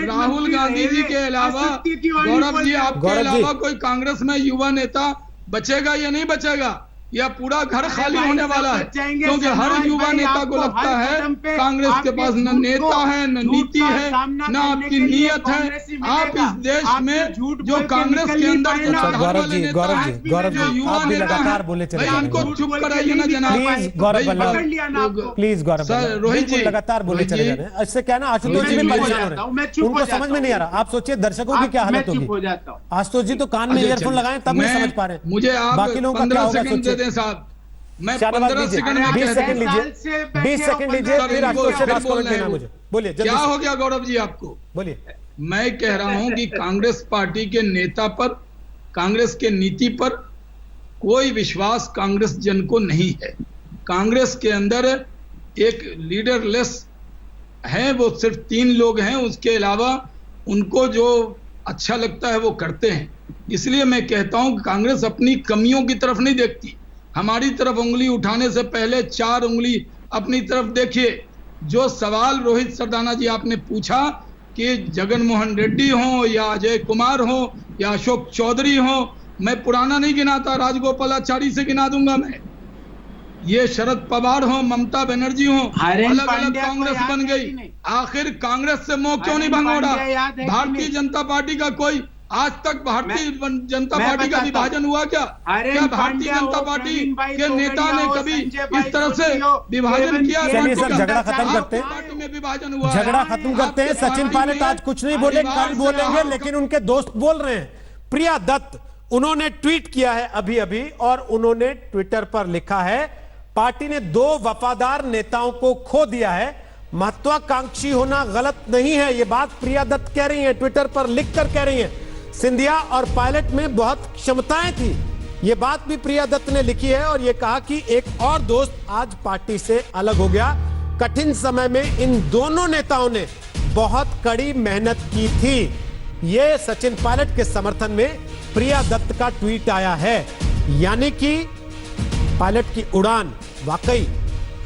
राहुल गांधी जी के अलावा, गौरव जी आपके अलावा कोई कांग्रेस में युवा नेता बचेगा या नहीं बचेगा? या पूरा घर खाली होने वाला है, क्योंकि हर युवा नेता को लगता है कांग्रेस के पास न नेता है, न नीति है, न आपकी नीयत है। आप इस देश में जो कांग्रेस के अंदर गौरव जी आप भी लगातार बोले चले जा रहे हैं। इनको चुप कराइए ना जनाब। प्लीज गौरव सर रोहित जी लगातार बोले चले जा रहे हैं। इससे क्या ना आशुतोष जी भी परेशान हो रहे हैं, उनको समझ में नहीं आ रहा। आप सोचिए दर्शकों की क्या हालत होगी। आशुतोष जी तो कान में ईयरफोन लगाए तब नहीं समझ पा रहे हैं, मुझे आप बाकी लोगों का क्या 15 होगा सेकंड दे सोचिए। दें साहब, मैं शाबाश 15 दीजिए, सेकंड में 20 सेकंड लीजिए, 20 सेकंड लीजिए, फिर आशुतोष से 10 कमेंट देना मुझे। बोलिए क्या हो गया गौरव जी आपको? बोलिए। मैं कह रहा हूं कि कांग्रेस पार्टी के नेता पर, कांग्रेस के नीति पर कोई विश्वास कांग्रेस जन को नहीं है। कांग्रेस के अंदर एक लीडरलेस है, वो सिर्फ 3 लोग हैं, उसके अलावा उनको जो अच्छा लगता है वो करते हैं। इसलिए मैं कहता हूं कि कांग्रेस अपनी कमियों की तरफ नहीं देखती। हमारी तरफ उंगली उठाने से पहले 4 उंगली अपनी तरफ देखिए। जो सवाल रोहित सरदाना जी आपने पूछा कि जगन मोहन रेड्डी हो या अजय कुमार हो या अशोक चौधरी हो, मैं पुराना नहीं गिनाता, राजगोपालाचारी से गिना दूंगा मैं। ये शरद पवार हो, ममता बनर्जी हो, अलग अलग कांग्रेस बन गई। आखिर कांग्रेस से मोह क्यों नहीं भंग हो रहा? भारतीय जनता पार्टी का कोई आज तक भारतीय जनता पार्टी का विभाजन हुआ क्या? क्या भारतीय जनता पार्टी के नेता ने कभी इस तरह से विभाजन किया? चलिए सर झगड़ा खत्म करते हैं, पार्टी में विभाजन हुआ, झगड़ा खत्म करते हैं। सचिन पायलट आज कुछ नहीं बोले, कल बोलेंगे, लेकिन उनके दोस्त बोल रहे हैं। प्रिया दत्त, उन्होंने ट्वीट किया है अभी अभी, और उन्होंने ट्विटर पर लिखा है पार्टी ने 2 वफादार नेताओं को खो दिया है, महत्वाकांक्षी होना गलत नहीं है। यह बात प्रिया दत्त कह रही हैं, ट्विटर पर लिखकर कह रही हैं। सिंधिया और पायलट में बहुत क्षमताएं थी, यह बात भी प्रिया दत्त ने लिखी है, और यह कहा कि एक और दोस्त आज पार्टी से अलग हो गया। कठिन समय में इन दोनों नेताओं ने बहुत कड़ी मेहनत की थी। यह सचिन पायलट के समर्थन में प्रिया दत्त का ट्वीट आया है। यानी कि पायलट की उड़ान वाकई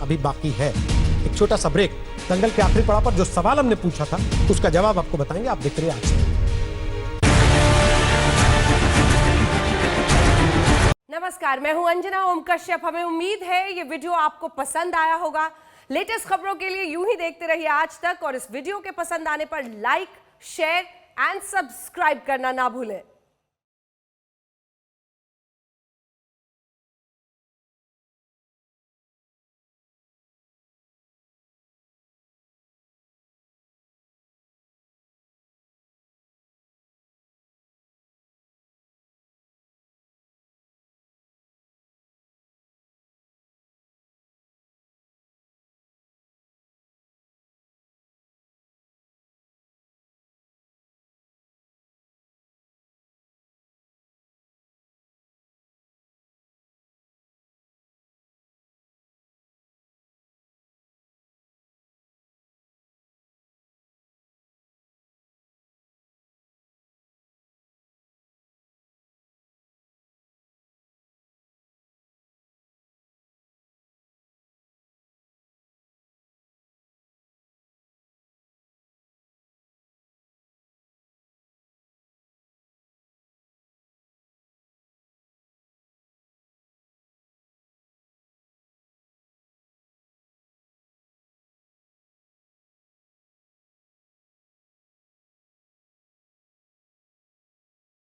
अभी बाकी है। एक छोटा सा ब्रेक, दंगल के आखिरी पड़ाव पर जो सवाल हमने पूछा था उसका जवाब आपको बताएंगे। आप देख रहे हैं आज। नमस्कार, मैं हूं अंजना ओम कश्यप। हमें उम्मीद है ये वीडियो आपको पसंद आया होगा। लेटेस्ट खबरों के लिए यूं ही देखते रहिए आज तक, और इस वीडियो के पसंद आने पर लाइक, शेयर एंड सब्सक्राइब करना ना भूलें।